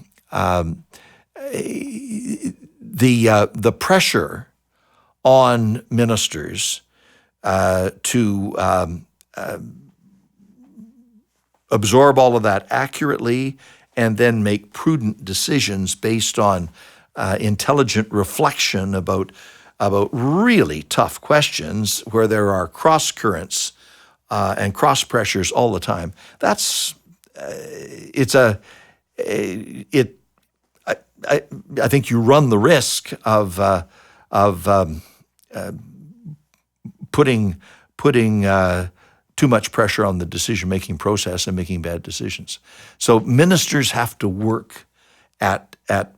The pressure on ministers to absorb all of that accurately and then make prudent decisions based on intelligent reflection about really tough questions where there are cross currents and cross pressures all the time. I think you run the risk of putting too much pressure on the decision-making process and making bad decisions. So ministers have to work at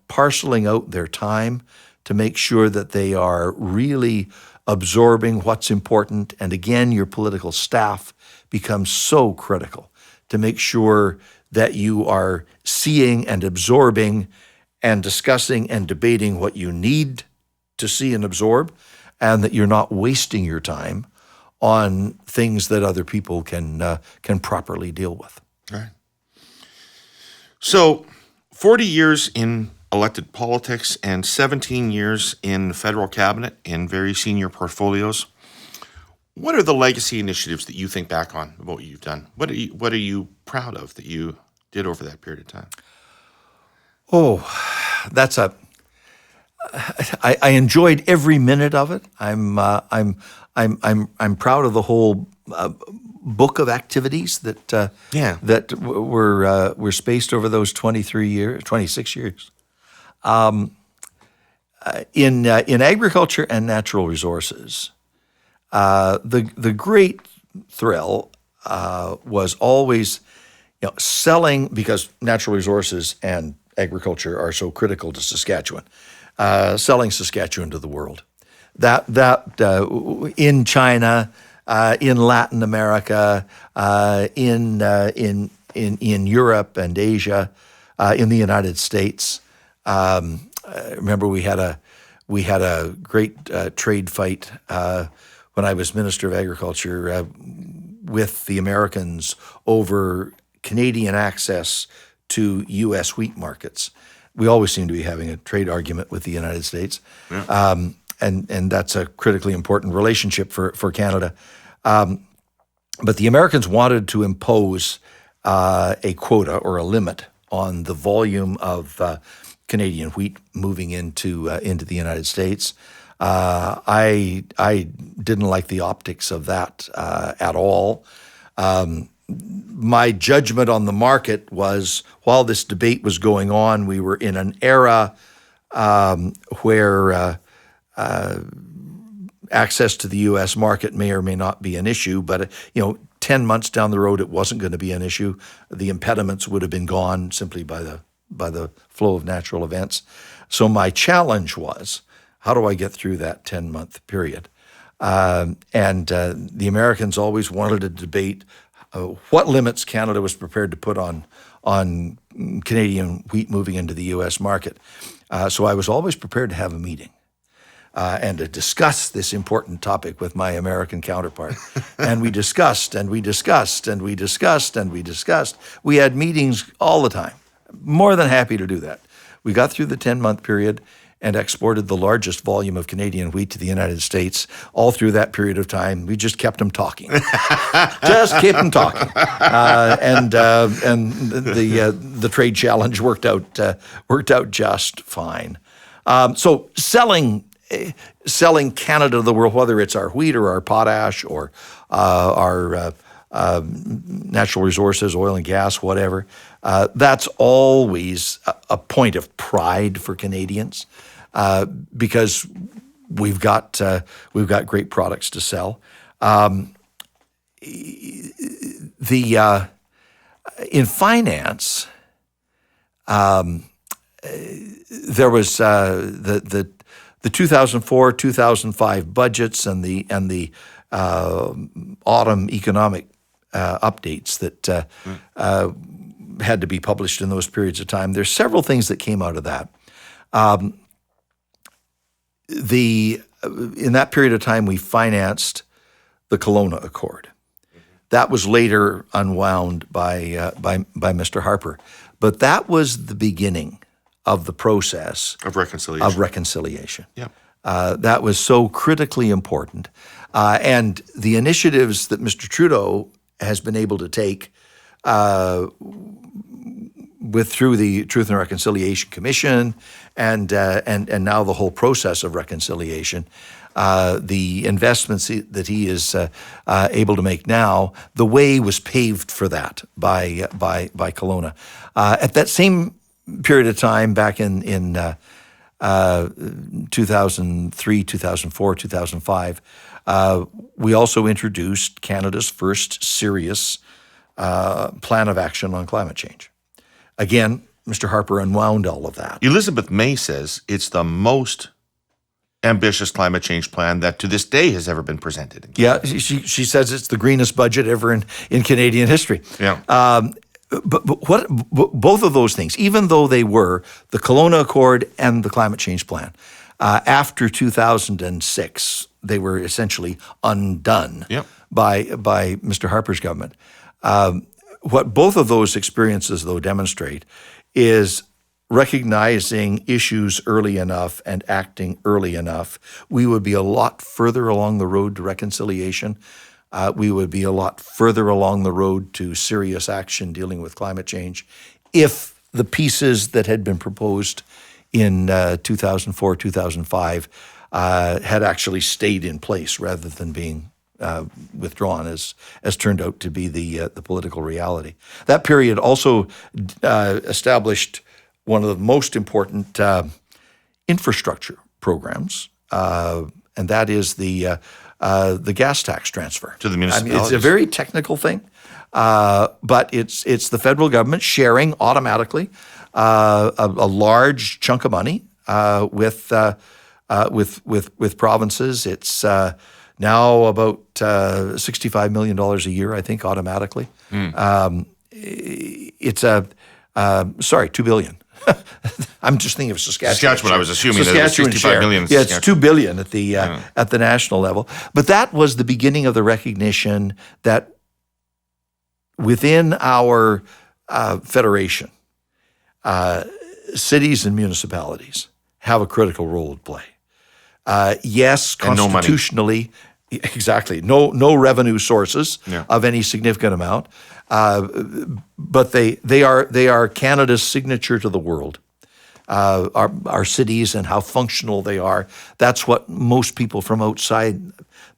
parceling out their time to make sure that they are really absorbing what's important. And again, your political staff becomes so critical to make sure that you are seeing and absorbing and discussing and debating what you need to see and absorb, and that you're not wasting your time on things that other people can properly deal with. All right. So 40 years in elected politics and 17 years in federal cabinet in very senior portfolios. What are the legacy initiatives that you think back on about what you've done? What are you proud of that you did over that period of time? Oh, I enjoyed every minute of it. I'm proud of the whole book of activities that were spaced over those 26 years. In agriculture and natural resources, the great thrill was always selling, because natural resources and agriculture are so critical to Saskatchewan. Selling Saskatchewan to the world. That in China, in Latin America, in Europe and Asia, in the United States. Remember, we had a great trade fight when I was Minister of Agriculture with the Americans over Canadian access to U.S. wheat markets. We always seem to be having a trade argument with the United States, and that's a critically important relationship for Canada. But the Americans wanted to impose a quota or a limit on the volume of Canadian wheat moving into the United States. I didn't like the optics of that at all. My judgment on the market was, while this debate was going on, we were in an era where access to the U.S. market may or may not be an issue, but 10 months down the road, it wasn't going to be an issue. The impediments would have been gone simply by the flow of natural events. So my challenge was, how do I get through that 10-month period? And the Americans always wanted to debate what limits Canada was prepared to put on Canadian wheat moving into the U.S. market. So I was always prepared to have a meeting and to discuss this important topic with my American counterpart. And we discussed, and we discussed, and we discussed, and we discussed. We had meetings all the time. More than happy to do that. We got through the 10-month period and exported the largest volume of Canadian wheat to the United States. All through that period of time, we just kept them talking. Just kept them talking. And the trade challenge worked out just fine. So selling Canada to the world, whether it's our wheat or our potash or our natural resources, oil and gas, whatever. That's always a point of pride for Canadians because we've got great products to sell. In finance, there was the 2004-2005 budgets and the autumn economic updates that had to be published in those periods of time. There's several things that came out of that. In that period of time, we financed the Kelowna Accord. That was later unwound by Mr. Harper, but that was the beginning of the process of reconciliation. Yeah, that was so critically important, and the initiatives that Mr. Trudeau has been able to take through the Truth and Reconciliation Commission and now the whole process of reconciliation. The investments that he is able to make now, the way was paved for that by Kelowna. At that same period of time, back in 2003, 2004, 2005, we also introduced Canada's first serious plan of action on climate change. Again, Mr. Harper unwound all of that. Elizabeth May says it's the most ambitious climate change plan that to this day has ever been presented. Yeah, she says it's the greenest budget ever in Canadian history. Yeah. But both of those things, even though they were the Kelowna Accord and the Climate Change Plan, after 2006, they were essentially undone by Mr. Harper's government. What both of those experiences, though, demonstrate is recognizing issues early enough and acting early enough. We would be a lot further along the road to reconciliation. We would be a lot further along the road to serious action dealing with climate change if the pieces that had been proposed in 2004, 2005 had actually stayed in place rather than being withdrawn, as turned out to be the political reality. That period also established one of the most important infrastructure programs, and that is the gas tax transfer to the municipalities. It's a very technical thing, but it's the federal government sharing automatically a large chunk of money with provinces. It's now about $65 million a year, I think, automatically. It's $2 billion. I'm just thinking of Saskatchewan. I was assuming that it was 65 million. Yeah, it's $2 billion at the national level. But that was the beginning of the recognition that within our federation, cities and municipalities have a critical role to play. Yes, constitutionally, exactly, no revenue sources of any significant amount. But they are Canada's signature to the world. Our cities and how functional they are. That's what most people from outside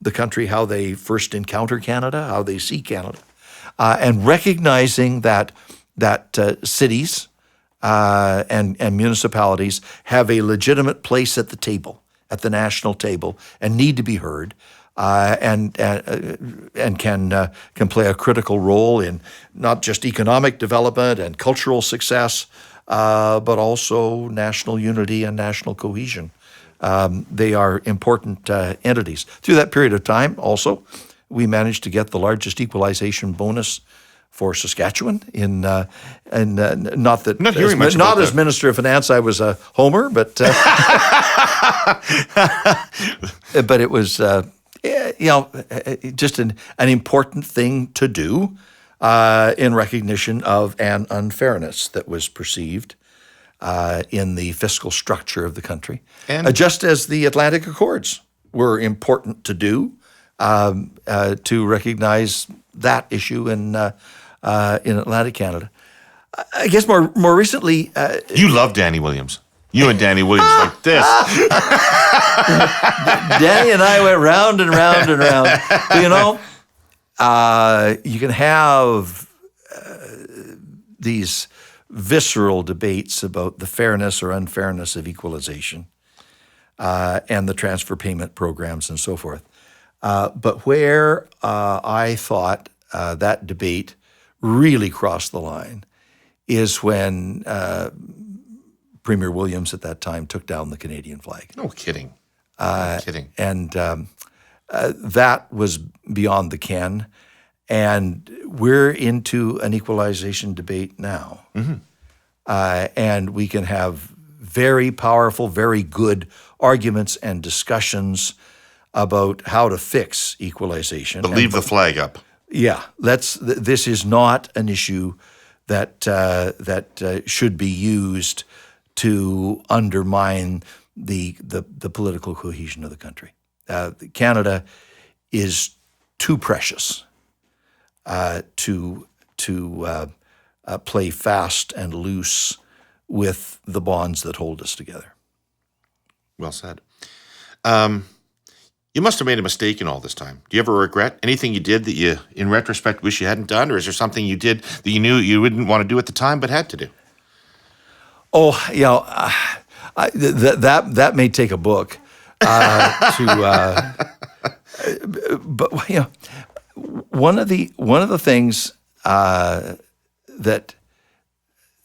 the country, how they first encounter Canada, how they see Canada, and recognizing that cities and municipalities have a legitimate place at the table, at the national table, and need to be heard. And can play a critical role in not just economic development and cultural success, but also national unity and national cohesion. They are important entities. Through that period of time, also, we managed to get the largest equalization bonus for Saskatchewan. Not as Minister of Finance, I was a homer, but but it was. Just an important thing to do in recognition of an unfairness that was perceived in the fiscal structure of the country. And just as the Atlantic Accords were important to do to recognize that issue in Atlantic Canada. I guess more recently... you love Danny Williams. You and Danny Williams like this. Danny and I went round and round and round. you can have these visceral debates about the fairness or unfairness of equalization and the transfer payment programs and so forth. But where I thought that debate really crossed the line is when Premier Williams at that time took down the Canadian flag. No kidding. No kidding. And that was beyond the ken. And we're into an equalization debate now. Mm-hmm. And we can have very powerful, very good arguments and discussions about how to fix equalization. But leave the flag up. Yeah, this is not an issue that should be used to undermine the political cohesion of the country. Canada is too precious to play fast and loose with the bonds that hold us together. Well said. You must have made a mistake in all this time. Do you ever regret anything you did that you, in retrospect, wish you hadn't done? Or is there something you did that you knew you wouldn't want to do at the time but had to do? Oh, that may take a book but one of the things that,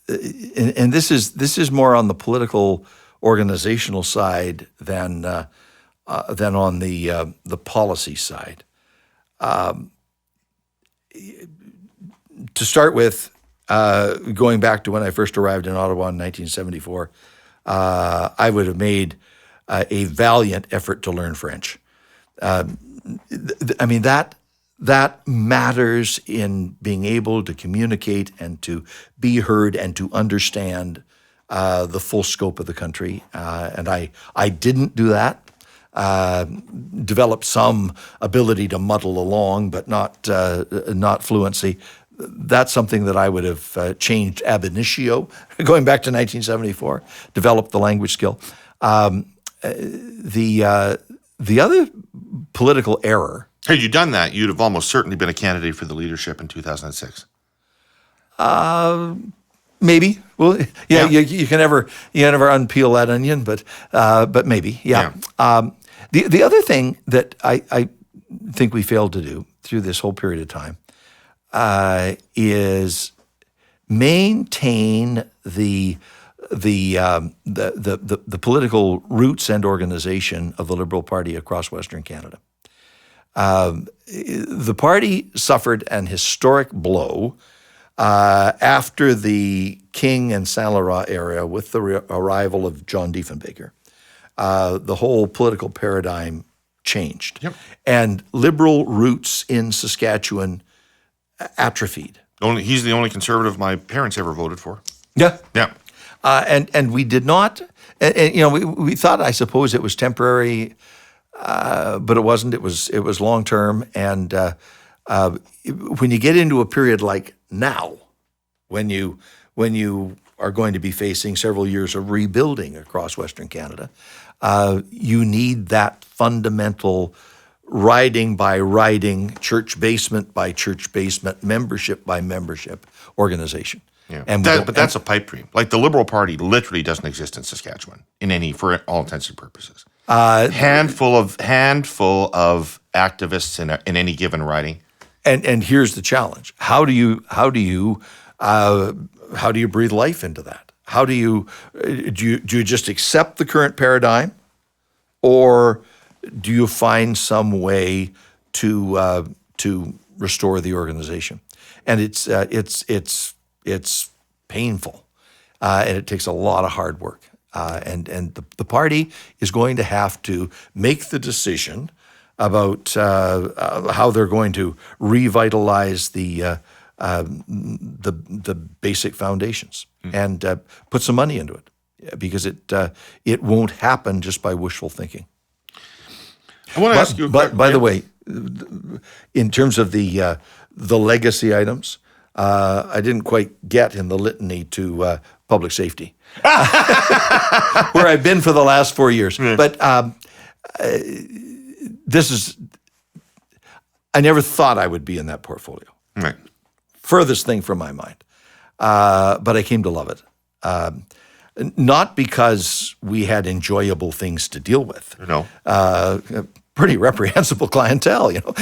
and this is more on the political organizational side than on the policy side. To start with, going back to when I first arrived in Ottawa in 1974, I would have made a valiant effort to learn French. That matters in being able to communicate and to be heard and to understand the full scope of the country. And I didn't do that. Developed some ability to muddle along, but not fluency. That's something that I would have changed ab initio, going back to 1974. Developed the language skill. The other political error. Had you done that, you'd have almost certainly been a candidate for the leadership in 2006. Maybe. Well, yeah. You can never unpeel that onion, but maybe, yeah. The other thing that I think we failed to do through this whole period of time is maintain the political roots and organization of the Liberal Party across Western Canada. The party suffered an historic blow after the King and Saint Laurent era with the arrival of John Diefenbaker. The whole political paradigm changed. Yep. And Liberal roots in Saskatchewan atrophied. He's the only Conservative my parents ever voted for. Yeah. Yeah. And we did not, we thought, I suppose, it was temporary, but it wasn't. It was long term. And when you get into a period like now, when you are going to be facing several years of rebuilding across Western Canada, you need that fundamental riding by riding, church basement by church basement, membership by membership organization. Yeah. But that's a pipe dream. Like the Liberal Party literally doesn't exist in Saskatchewan for all intents and purposes. Handful of activists in any given riding. And here's the challenge: how do you breathe life into that? How do you just accept the current paradigm, or do you find some way to restore the organization? And it's painful, and it takes a lot of hard work. And the party is going to have to make the decision about how they're going to revitalize the basic foundations and put some money into it, because it won't happen just by wishful thinking. I want to ask you. By the way, in terms of the legacy items, I didn't quite get in the litany to public safety, where I've been for the last 4 years. But I never thought I would be in that portfolio. Right. Furthest thing from my mind. But I came to love it. Not because we had enjoyable things to deal with. No. Pretty reprehensible clientele, you know.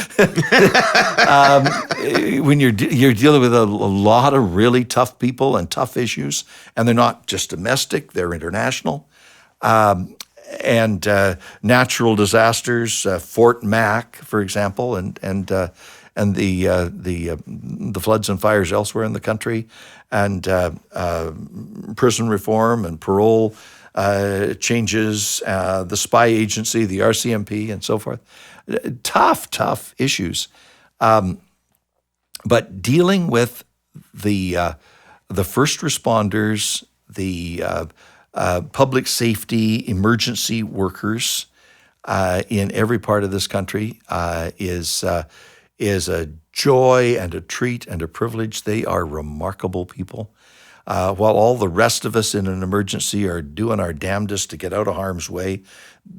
When you're dealing with a lot of really tough people and tough issues, and they're not just domestic; they're international. And natural disasters, Fort Mac, for example, and the floods and fires elsewhere in the country, and prison reform and parole changes, the spy agency, the RCMP, and so forth. Tough issues. But dealing with the first responders, the public safety emergency workers in every part of this country is a joy and a treat and a privilege. They are remarkable people. While all the rest of us in an emergency are doing our damnedest to get out of harm's way,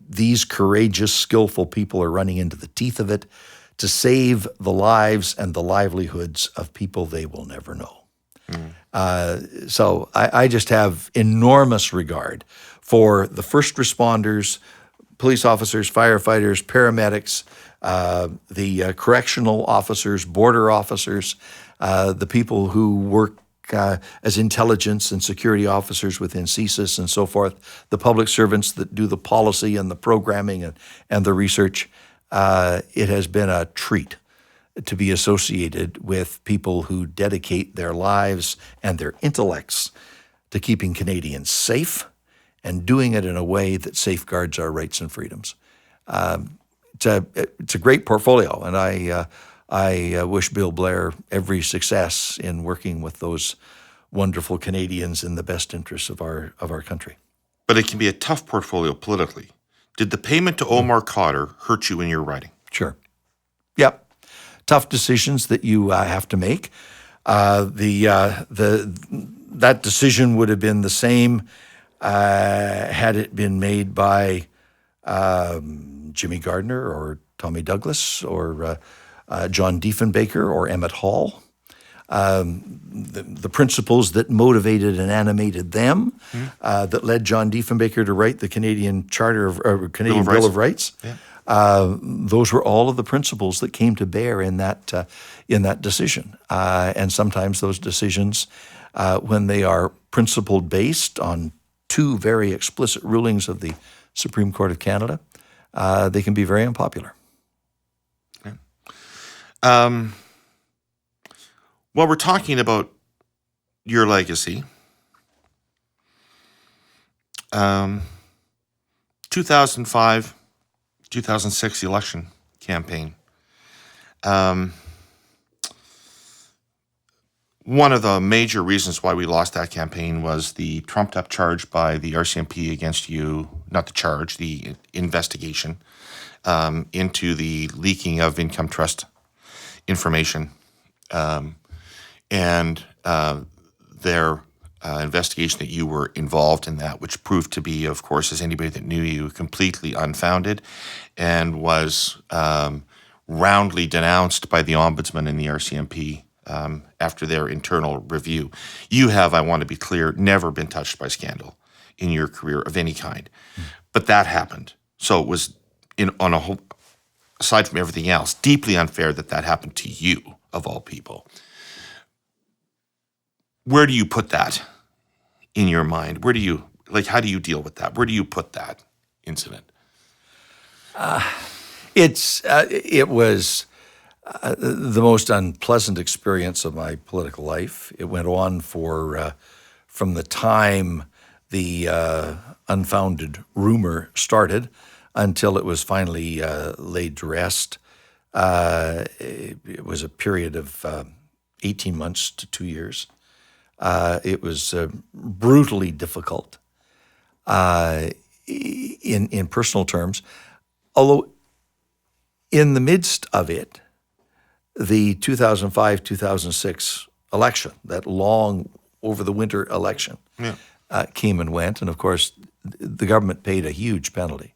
these courageous, skillful people are running into the teeth of it to save the lives and the livelihoods of people they will never know. So I just have enormous regard for the first responders, police officers, firefighters, paramedics, the correctional officers, border officers, the people who work as intelligence and security officers within CSIS and so forth, the public servants that do the policy and the programming and the research. It has been a treat to be associated with people who dedicate their lives and their intellects to keeping Canadians safe and doing it in a way that safeguards our rights and freedoms. It's a great portfolio, and I wish Bill Blair every success in working with those wonderful Canadians in the best interests of our country. But it can be a tough portfolio politically. Did the payment to Omar Khadr hurt you in your writing? Sure. Yep. Tough decisions that you have to make. That decision would have been the same had it been made by Jimmy Gardner or Tommy Douglas or John Diefenbaker or Emmett Hall. The principles that motivated and animated them, that led John Diefenbaker to write the Canadian Canadian Bill of Rights. Yeah. Those were all of the principles that came to bear in that decision. And sometimes those decisions, when they are principle based on two very explicit rulings of the Supreme Court of Canada, they can be very unpopular. Okay. Well, we're talking about your legacy. 2005, 2006 election campaign. One of the major reasons why we lost that campaign was the trumped-up charge by the RCMP against you, not the charge, the investigation into the leaking of income trust information. And their investigation that you were involved in that, which proved to be, of course, as anybody that knew you, completely unfounded and was roundly denounced by the Ombudsman and the RCMP after their internal review. You have, I want to be clear, never been touched by scandal in your career of any kind. But that happened. So it was, on a whole, aside from everything else, deeply unfair that happened to you, of all people. Where do you put that in your mind? How do you deal with that? Where do you put that incident? It was the most unpleasant experience of my political life. It went on from the time the unfounded rumor started until it was finally laid to rest. It was a period of 18 months to 2 years. It was brutally difficult in personal terms, although in the midst of it, the 2005-2006 election, that long over-the-winter election, came and went. And, of course, the government paid a huge penalty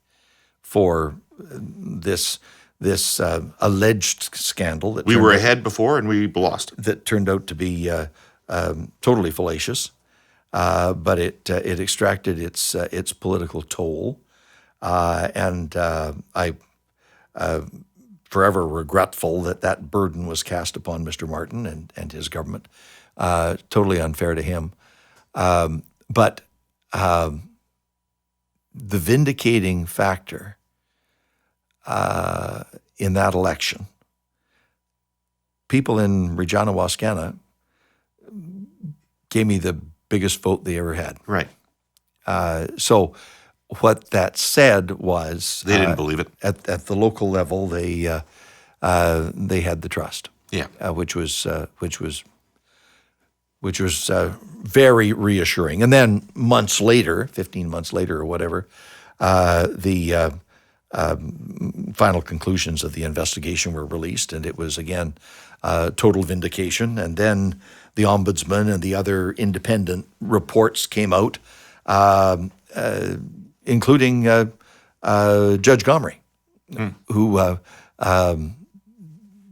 for this alleged scandal that We were ahead before and we lost. that turned out to be totally fallacious, but it extracted its political toll, and I forever regretful that burden was cast upon Mr. Martin and his government. Totally unfair to him, but the vindicating factor in that election, people in Regina Wascana gave me the biggest vote they ever had. Right. So what that said was They didn't believe it. At the local level. They had the trust. Yeah. Which was very reassuring. And then months later, 15 months later or whatever, the final conclusions of the investigation were released, and it was again total vindication. And then the ombudsman and the other independent reports came out, including Judge Gomery, who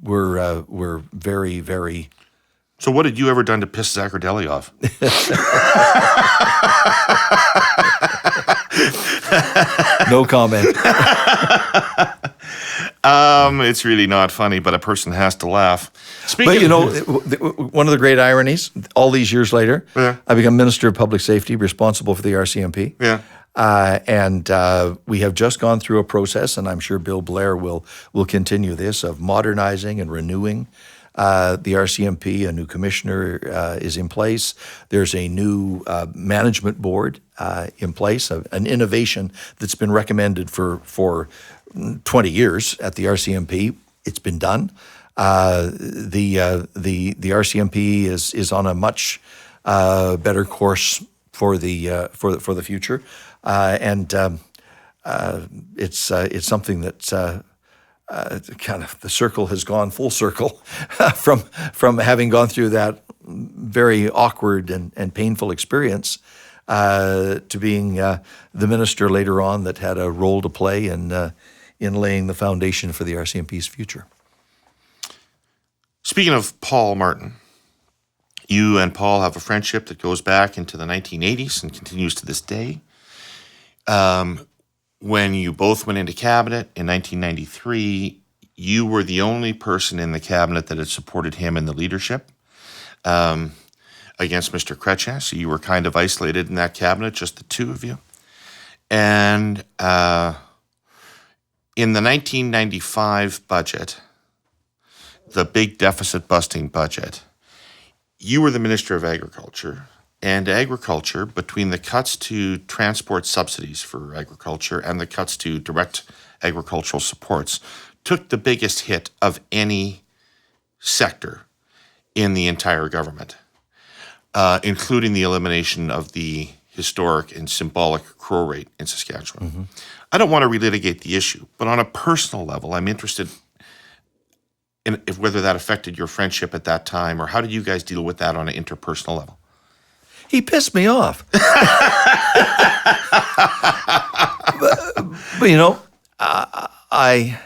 were very, very. So what had you ever done to piss Zaccardelli off? No comment. It's really not funny, but a person has to laugh. But one of the great ironies, all these years later, I become Minister of Public Safety, responsible for the RCMP. Yeah. And we have just gone through a process, and I'm sure Bill Blair will continue this, of modernizing and renewing the RCMP. A new commissioner is in place. There's a new management board in place, an innovation that's been recommended for 20 years at the RCMP. It's been done. The RCMP is on a much better course for the future, and it's something that. Kind of the circle has gone full circle from having gone through that very awkward and painful experience to being the minister later on that had a role to play in laying the foundation for the RCMP's future. Speaking of Paul Martin, you and Paul have a friendship that goes back into the 1980s and continues to this day. When you both went into cabinet in 1993, you were the only person in the cabinet that had supported him in the leadership against Mr. Chrétien. So you were kind of isolated in that cabinet, just the two of you. And in the 1995 budget, the big deficit-busting budget, you were the Minister of Agriculture. And agriculture, between the cuts to transport subsidies for agriculture and the cuts to direct agricultural supports, took the biggest hit of any sector in the entire government, including the elimination of the historic and symbolic accrual rate in Saskatchewan. Mm-hmm. I don't want to relitigate the issue, but on a personal level, I'm interested in whether that affected your friendship at that time, or how did you guys deal with that on an interpersonal level? He pissed me off. but I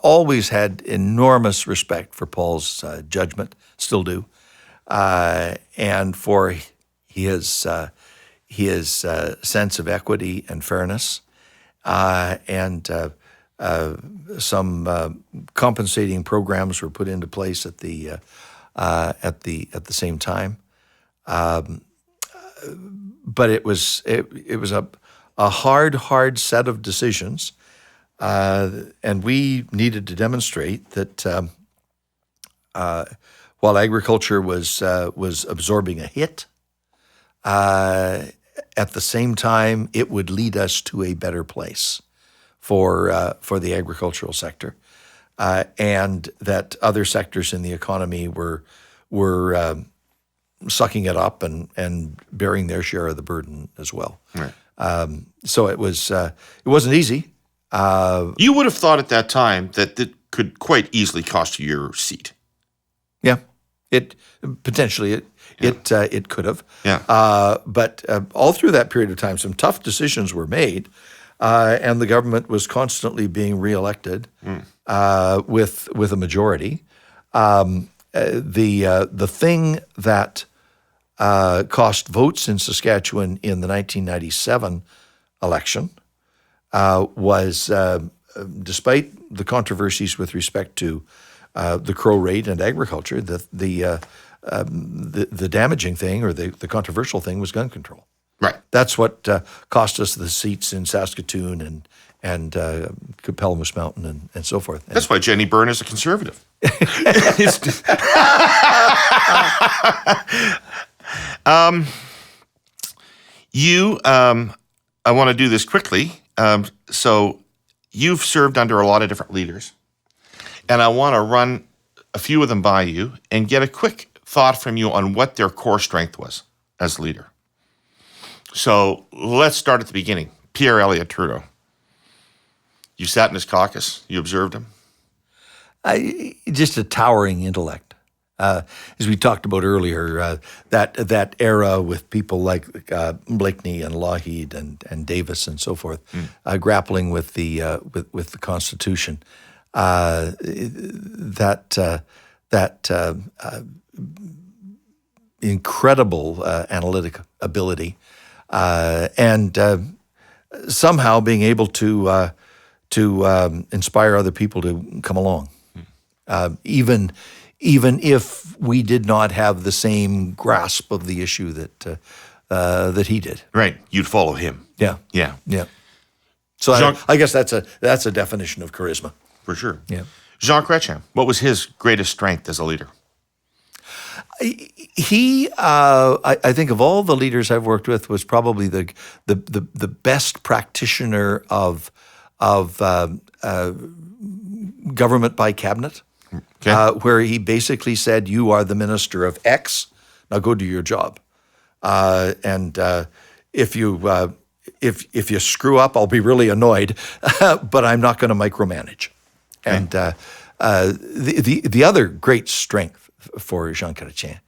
always had enormous respect for Paul's judgment, still do, and for his sense of equity and fairness, and some compensating programs were put into place at the same time, but it was a hard set of decisions, and we needed to demonstrate that while agriculture was absorbing a hit, at the same time it would lead us to a better place for the agricultural sector. And that other sectors in the economy were sucking it up and bearing their share of the burden as well. Right. So it wasn't easy. You would have thought at that time that it could quite easily cost you your seat. Yeah, it potentially could have. Yeah. But all through that period of time, some tough decisions were made. and the government was constantly being reelected with a majority. The thing that cost votes in Saskatchewan in the 1997 election was, despite the controversies with respect to the crow rate and agriculture, the damaging thing or the controversial thing was gun control. Right. That's what cost us the seats in Saskatoon and Capella Mountain and so forth. That's why Jenny Byrne is a conservative. I want to do this quickly. So you've served under a lot of different leaders, and I want to run a few of them by you and get a quick thought from you on what their core strength was as leader. So let's start at the beginning. Pierre Elliott Trudeau. You sat in his caucus. You observed him. Just a towering intellect. As we talked about earlier, that era with people like Blakeney and Lougheed and Davis and so forth, grappling with the Constitution, incredible analytic ability, and somehow being able to inspire other people to come along, even if we did not have the same grasp of the issue that he did. Right, you'd follow him. Yeah. So I guess that's a definition of charisma. For sure. Yeah. Jean Chrétien, what was his greatest strength as a leader? He, I think, of all the leaders I've worked with, was probably the best practitioner of government by cabinet, where he basically said, "You are the minister of X. Now go do your job, and if you screw up, I'll be really annoyed, but I'm not going to micromanage." Okay. And the other great strength for Jean Chrétien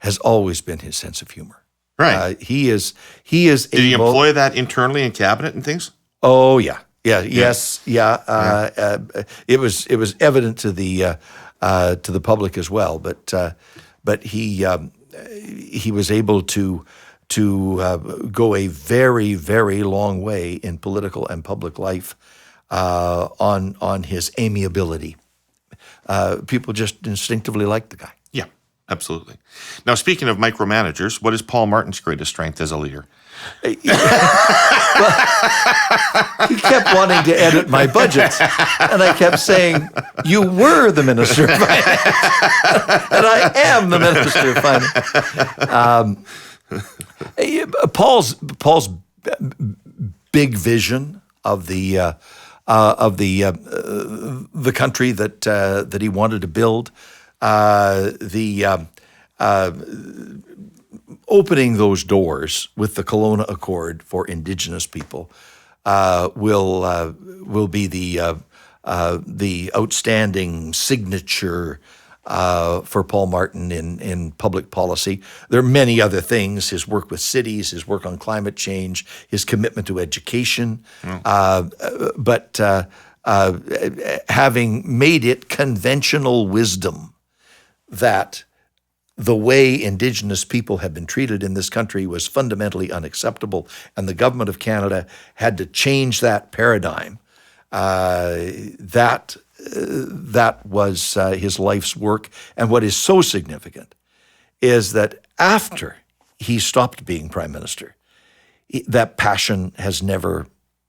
has always been his sense of humor. Right. He is. Did he employ that internally in cabinet and things? Oh yeah. Yes. It was evident to the public as well. But he was able to go a very, very long way in political and public life on his amiability. People just instinctively liked the guy. Yeah, absolutely. Now, speaking of micromanagers, what is Paul Martin's greatest strength as a leader? Well, he kept wanting to edit my budget, and I kept saying, "You were the Minister of Finance, and I am the Minister of Finance." Paul's big vision of the country that he wanted to build, opening those doors with the Kelowna Accord for Indigenous people will be the outstanding signature for Paul Martin in public policy. There are many other things: his work with cities, his work on climate change, his commitment to education, but having made it conventional wisdom that the way Indigenous people have been treated in this country was fundamentally unacceptable, and the government of Canada had to change that paradigm. That was his life's work. And what is so significant is that after he stopped being Prime Minister, that passion has never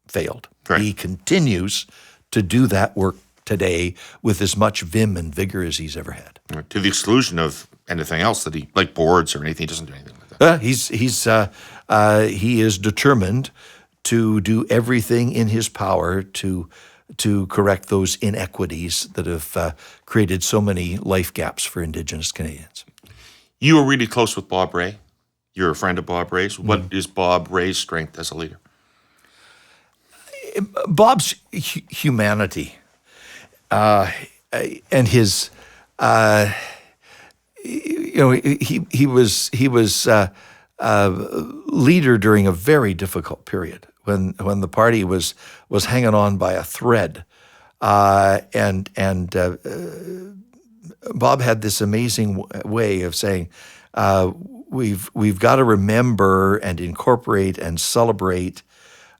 failed. Right. He continues to do that work today with as much vim and vigor as he's ever had. To the exclusion of anything else that like boards or anything. He doesn't do anything like that. He is determined to do everything in his power to correct those inequities that have created so many life gaps for Indigenous Canadians. You were really close with Bob Rae. You're a friend of Bob Rae's. What is Bob Rae's strength as a leader? Bob's humanity and his, he was leader during a very difficult period when the party was hanging on by a thread, and Bob had this amazing way of saying, we've got to remember and incorporate and celebrate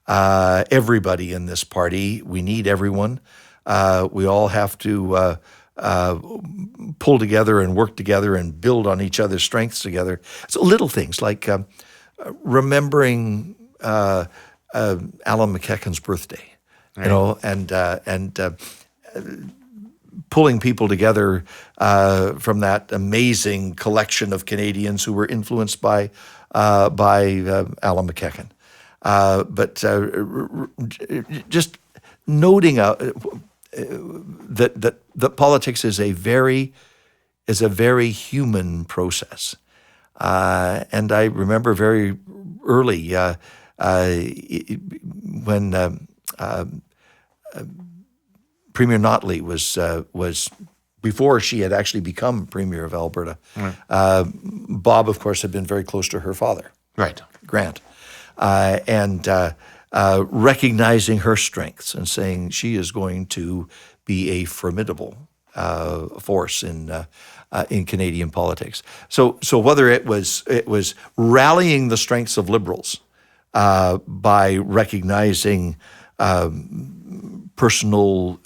everybody in this party. We need everyone. We all have to pull together and work together and build on each other's strengths together. So little things like remembering Alan McEachen's birthday, right. and pulling people together from that amazing collection of Canadians who were influenced by Alan McEachen. But just noting that politics is a very human process, and I remember very early when Premier Notley was before she had actually become Premier of Alberta. Right. Bob, of course, had been very close to her father, Right. Grant, and recognizing her strengths and saying she is going to be a formidable force in Canadian politics. So whether it was rallying the strengths of Liberals by recognizing personal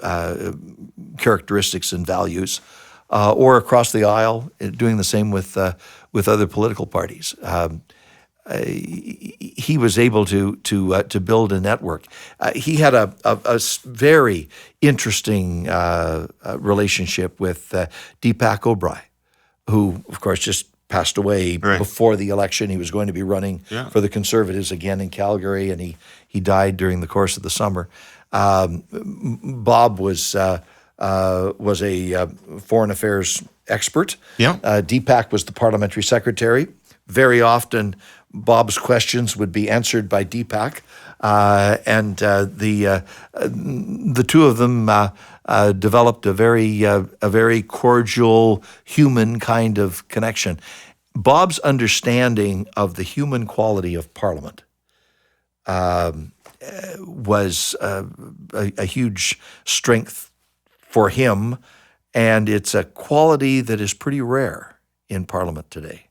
characteristics and values, or across the aisle, doing the same with other political parties. He was able to build a network. He had a very interesting relationship with Deepak O'Brien, who, of course, just passed away Right. before the election. He was going to be running for the Conservatives again in Calgary, and he died during the course of the summer. Bob was a foreign affairs expert. Yeah. Deepak was the parliamentary secretary. Very often, Bob's questions would be answered by Deepak, and the two of them developed a very cordial, human kind of connection. Bob's understanding of the human quality of Parliament was a huge strength for him, and it's a quality that is pretty rare in Parliament today.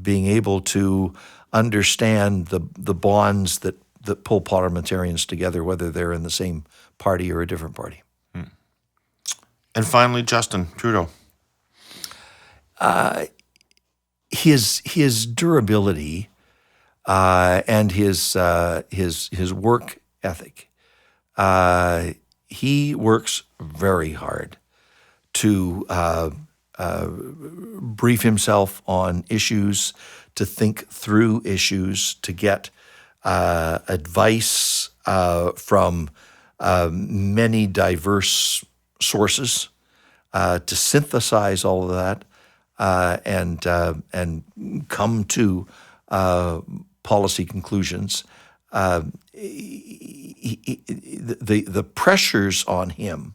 Being able to understand the bonds that pull parliamentarians together, whether they're in the same party or a different party. And finally, Justin Trudeau. His durability and his work ethic. He works very hard to brief himself on issues, to think through issues, to get advice from many diverse sources, to synthesize all of that, and come to policy conclusions. The pressures on him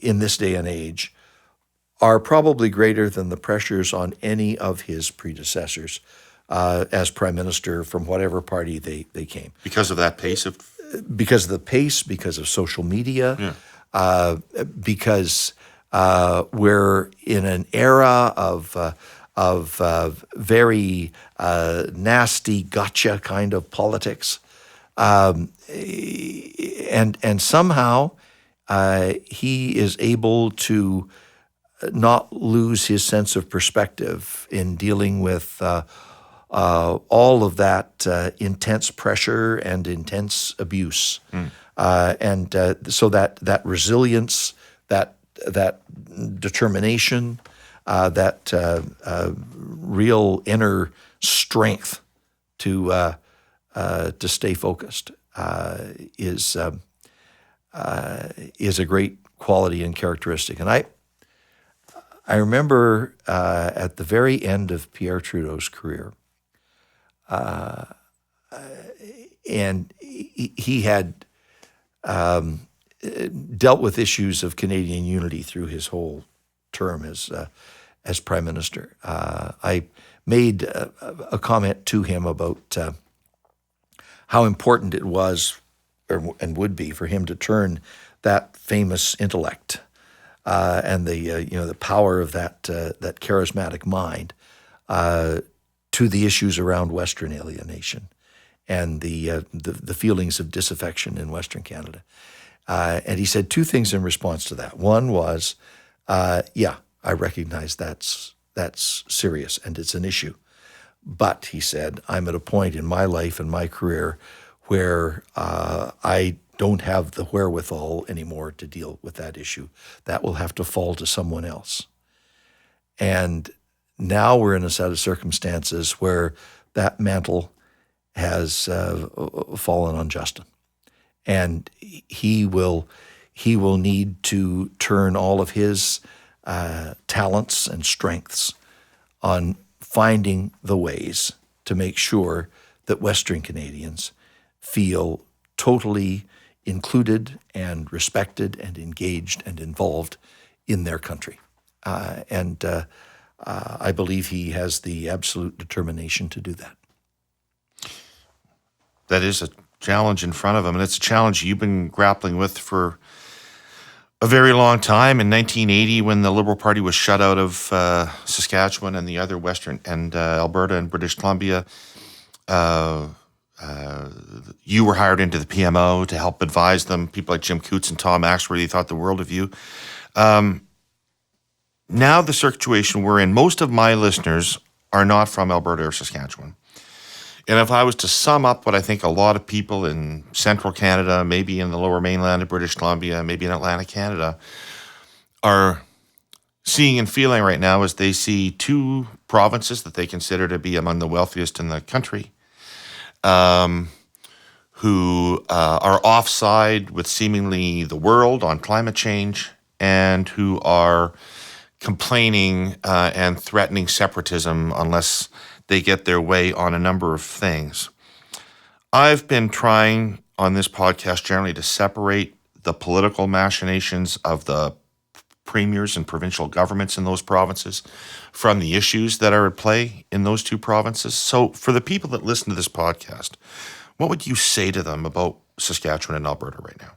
in this day and age are probably greater than the pressures on any of his predecessors as prime minister from whatever party they came. Because of that pace of... Because of the pace, because of social media, because we're in an era of very nasty gotcha kind of politics. And somehow he is able to not lose his sense of perspective in dealing with all of that intense pressure and intense abuse. And so that resilience, that determination, that real inner strength to stay focused is a great quality and characteristic. And I remember at the very end of Pierre Trudeau's career, and he had dealt with issues of Canadian unity through his whole term as prime minister. I made a comment to him about how important it was and would be for him to turn that famous intellect and the power of that charismatic mind to the issues around Western alienation and the feelings of disaffection in Western Canada. And he said two things in response to that. One was, I recognize that's serious and it's an issue. But, he said, I'm at a point in my life and my career where I don't have the wherewithal anymore to deal with that issue. That will have to fall to someone else. And now we're in a set of circumstances where that mantle has fallen on Justin. And he will need to turn all of his talents and strengths on finding the ways to make sure that Western Canadians feel totally included and respected and engaged and involved in their country. And I believe he has the absolute determination to do that. That is a challenge in front of him, and it's a challenge you've been grappling with for a very long time. In 1980, when the Liberal Party was shut out of Saskatchewan and the other Western and Alberta and British Columbia, you were hired into the PMO to help advise them. People like Jim Coots and Tom Axworthy thought the world of you. Now the situation we're in, most of my listeners are not from Alberta or Saskatchewan. And if I was to sum up what I think a lot of people in central Canada, maybe in the lower mainland of British Columbia, maybe in Atlantic Canada, are seeing and feeling right now as they see two provinces that they consider to be among the wealthiest in the country, who are offside with seemingly the world on climate change and who are complaining and threatening separatism unless they get their way on a number of things. I've been trying on this podcast generally to separate the political machinations of the premiers and provincial governments in those provinces from the issues that are at play in those two provinces. So for the people that listen to this podcast, what would you say to them about Saskatchewan and Alberta right now?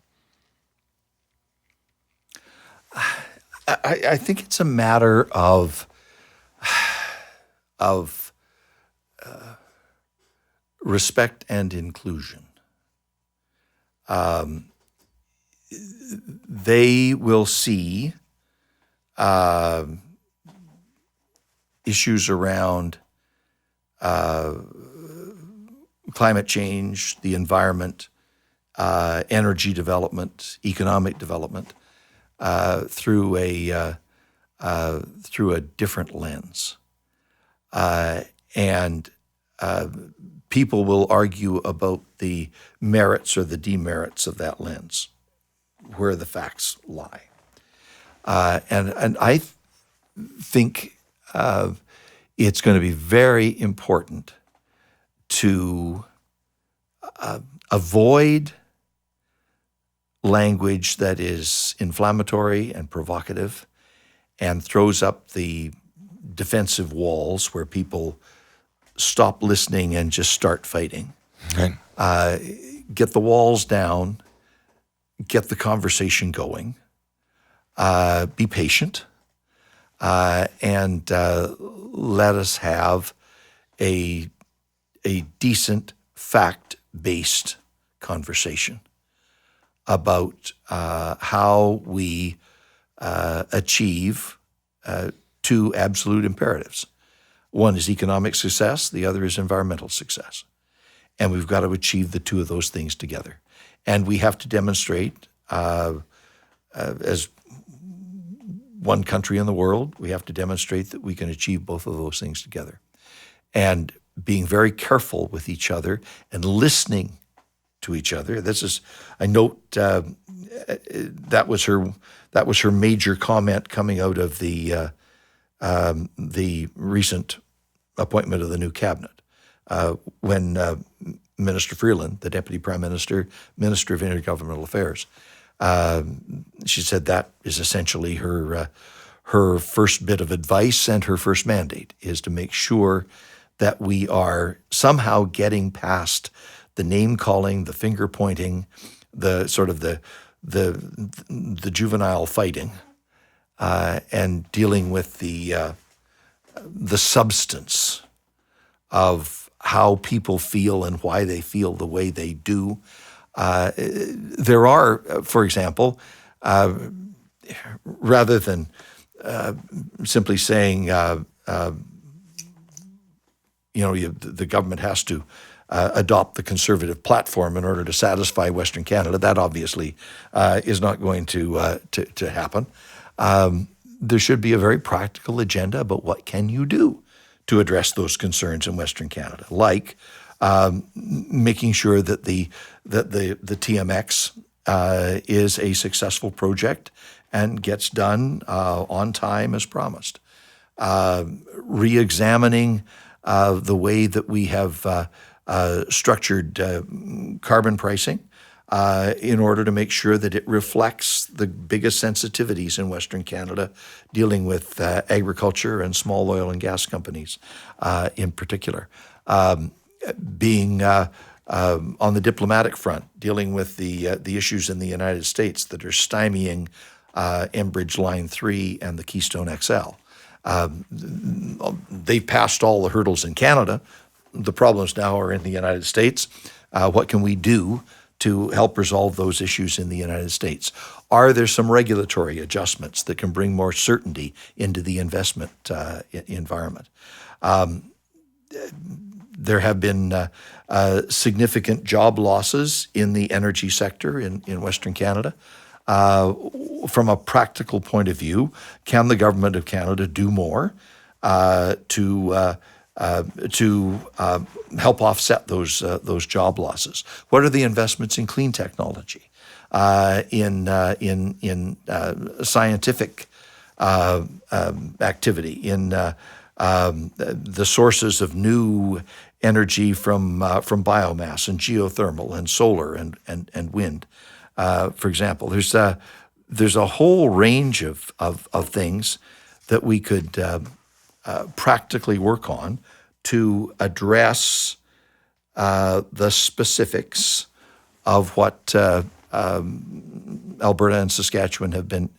I think it's a matter of respect and inclusion. They will see issues around climate change, the environment, energy development, economic development through a different lens, and people will argue about the merits or the demerits of that lens, where the facts lie. And I think it's going to be very important to avoid language that is inflammatory and provocative and throws up the defensive walls where people stop listening and just start fighting. Right. Get the walls down, get the conversation going, be patient, and let us have a decent, fact-based conversation about how we achieve two absolute imperatives. One is economic success, the other is environmental success. And we've got to achieve the two of those things together. And we have to demonstrate, as one country in the world, we have to demonstrate that we can achieve both of those things together. And being very careful with each other and listening to each other. This is, I note, that was her major comment coming out of the recent appointment of the new cabinet, when Minister Freeland, the Deputy Prime Minister, Minister of Intergovernmental Affairs, she said that is essentially her first bit of advice and her first mandate is to make sure that we are somehow getting past the name calling, the finger pointing, the sort of the juvenile fighting, and dealing with the substance of how people feel and why they feel the way they do. There are, for example, rather than simply saying, the government has to adopt the conservative platform in order to satisfy Western Canada. That obviously is not going to happen. There should be a very practical agenda about what can you do to address those concerns in Western Canada, like making sure that the TMX is a successful project and gets done on time as promised. Re-examining the way that we have structured carbon pricing in order to make sure that it reflects the biggest sensitivities in Western Canada, dealing with agriculture and small oil and gas companies in particular. Being on the diplomatic front, dealing with the issues in the United States that are stymieing Enbridge Line 3 and the Keystone XL. They've passed all the hurdles in Canada. The problems now are in the United States. What can we do to help resolve those issues in the United States? Are there some regulatory adjustments that can bring more certainty into the investment environment? There have been significant job losses in the energy sector in Western Canada. From a practical point of view, can the government of Canada do more to help offset those job losses? What are the investments in clean technology, in scientific activity, in the sources of new energy from biomass and geothermal and solar and wind? For example, there's a whole range of things that we could practically work on to address the specifics of what Alberta and Saskatchewan have been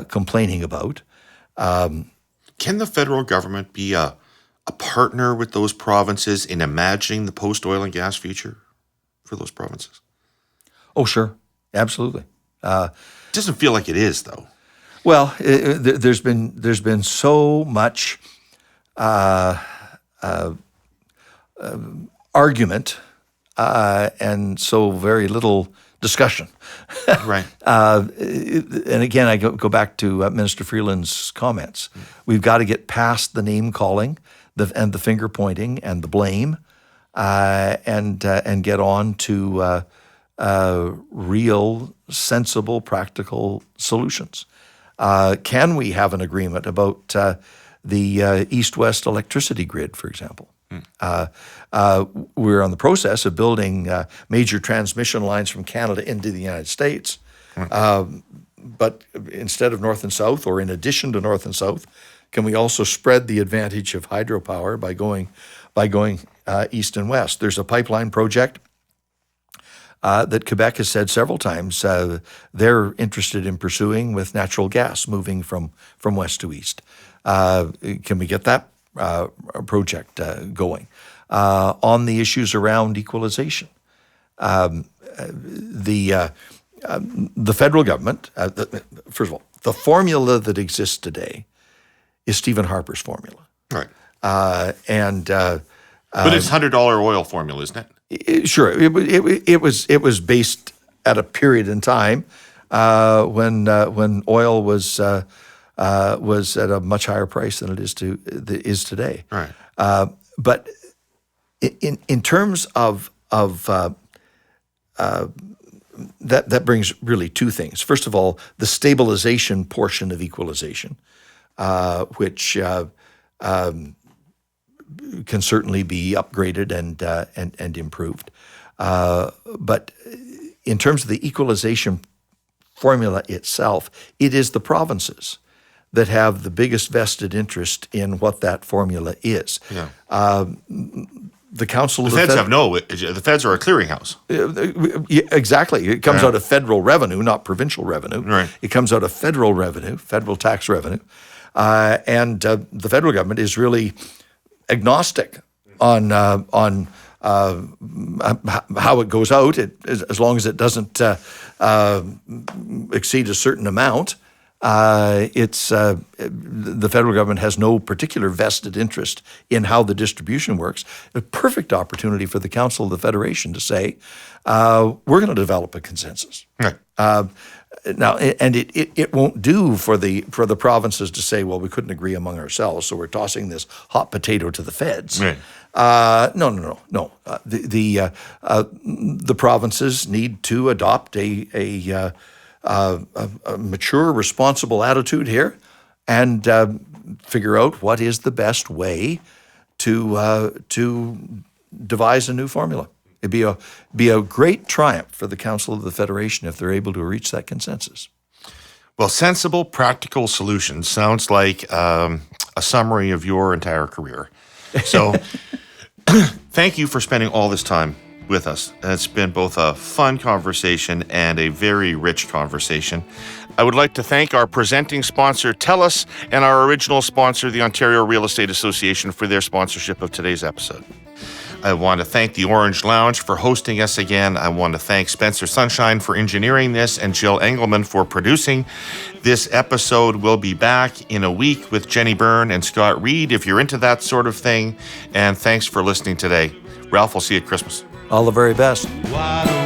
complaining about. Can the federal government be a partner with those provinces in imagining the post-oil and gas future for those provinces? Oh, sure. Absolutely. It doesn't feel like it is, though. Well, there's been so much argument and so very little discussion. Right. And again, I go back to Minister Freeland's comments. We've got to get past the name calling and the finger pointing and the blame, and get on to real, sensible, practical solutions. Can we have an agreement about the east-west electricity grid, for example? We're on the process of building major transmission lines from Canada into the United States. But instead of north and south, or in addition to north and south, can we also spread the advantage of hydropower by going east and west? There's a pipeline project that Quebec has said several times they're interested in pursuing with natural gas moving from west to east. Can we get that project going? On the issues around equalization, the federal government, first of all, the formula that exists today is Stephen Harper's formula. Right. But it's $100 oil formula, isn't it? Sure. It was based at a period in time when oil was at a much higher price than it is today. Right. But in terms of that brings really two things. First of all, the stabilization portion of equalization, which can certainly be upgraded and improved. But in terms of the equalization formula itself, it is the provinces that have the biggest vested interest in what that formula is. Yeah. the council. The feds have no. The feds are a clearinghouse. Yeah, exactly. It comes out of federal revenue, not provincial revenue. Right. It comes out of federal revenue, federal tax revenue, and the federal government is really agnostic on how it goes out. As long as it doesn't exceed a certain amount. The federal government has no particular vested interest in how the distribution works. A perfect opportunity for the Council of the Federation to say, we're going to develop a consensus. Right. Now, and it won't do for the provinces to say, well, we couldn't agree among ourselves, so we're tossing this hot potato to the feds. Right. No. The provinces need to adopt a mature, responsible attitude here, and figure out what is the best way to devise a new formula. It'd be a great triumph for the Council of the Federation if they're able to reach that consensus. Well, sensible, practical solutions sounds like a summary of your entire career. So, thank you for spending all this time with us. It's been both a fun conversation and a very rich conversation. I would like to thank our presenting sponsor, TELUS, and our original sponsor, the Ontario Real Estate Association, for their sponsorship of today's episode. I want to thank the Orange Lounge for hosting us again. I want to thank Spencer Sunshine for engineering this and Jill Engelman for producing this episode. We'll be back in a week with Jenny Byrne and Scott Reed if you're into that sort of thing. And thanks for listening today. Ralph, we'll see you at Christmas. All the very best. Wide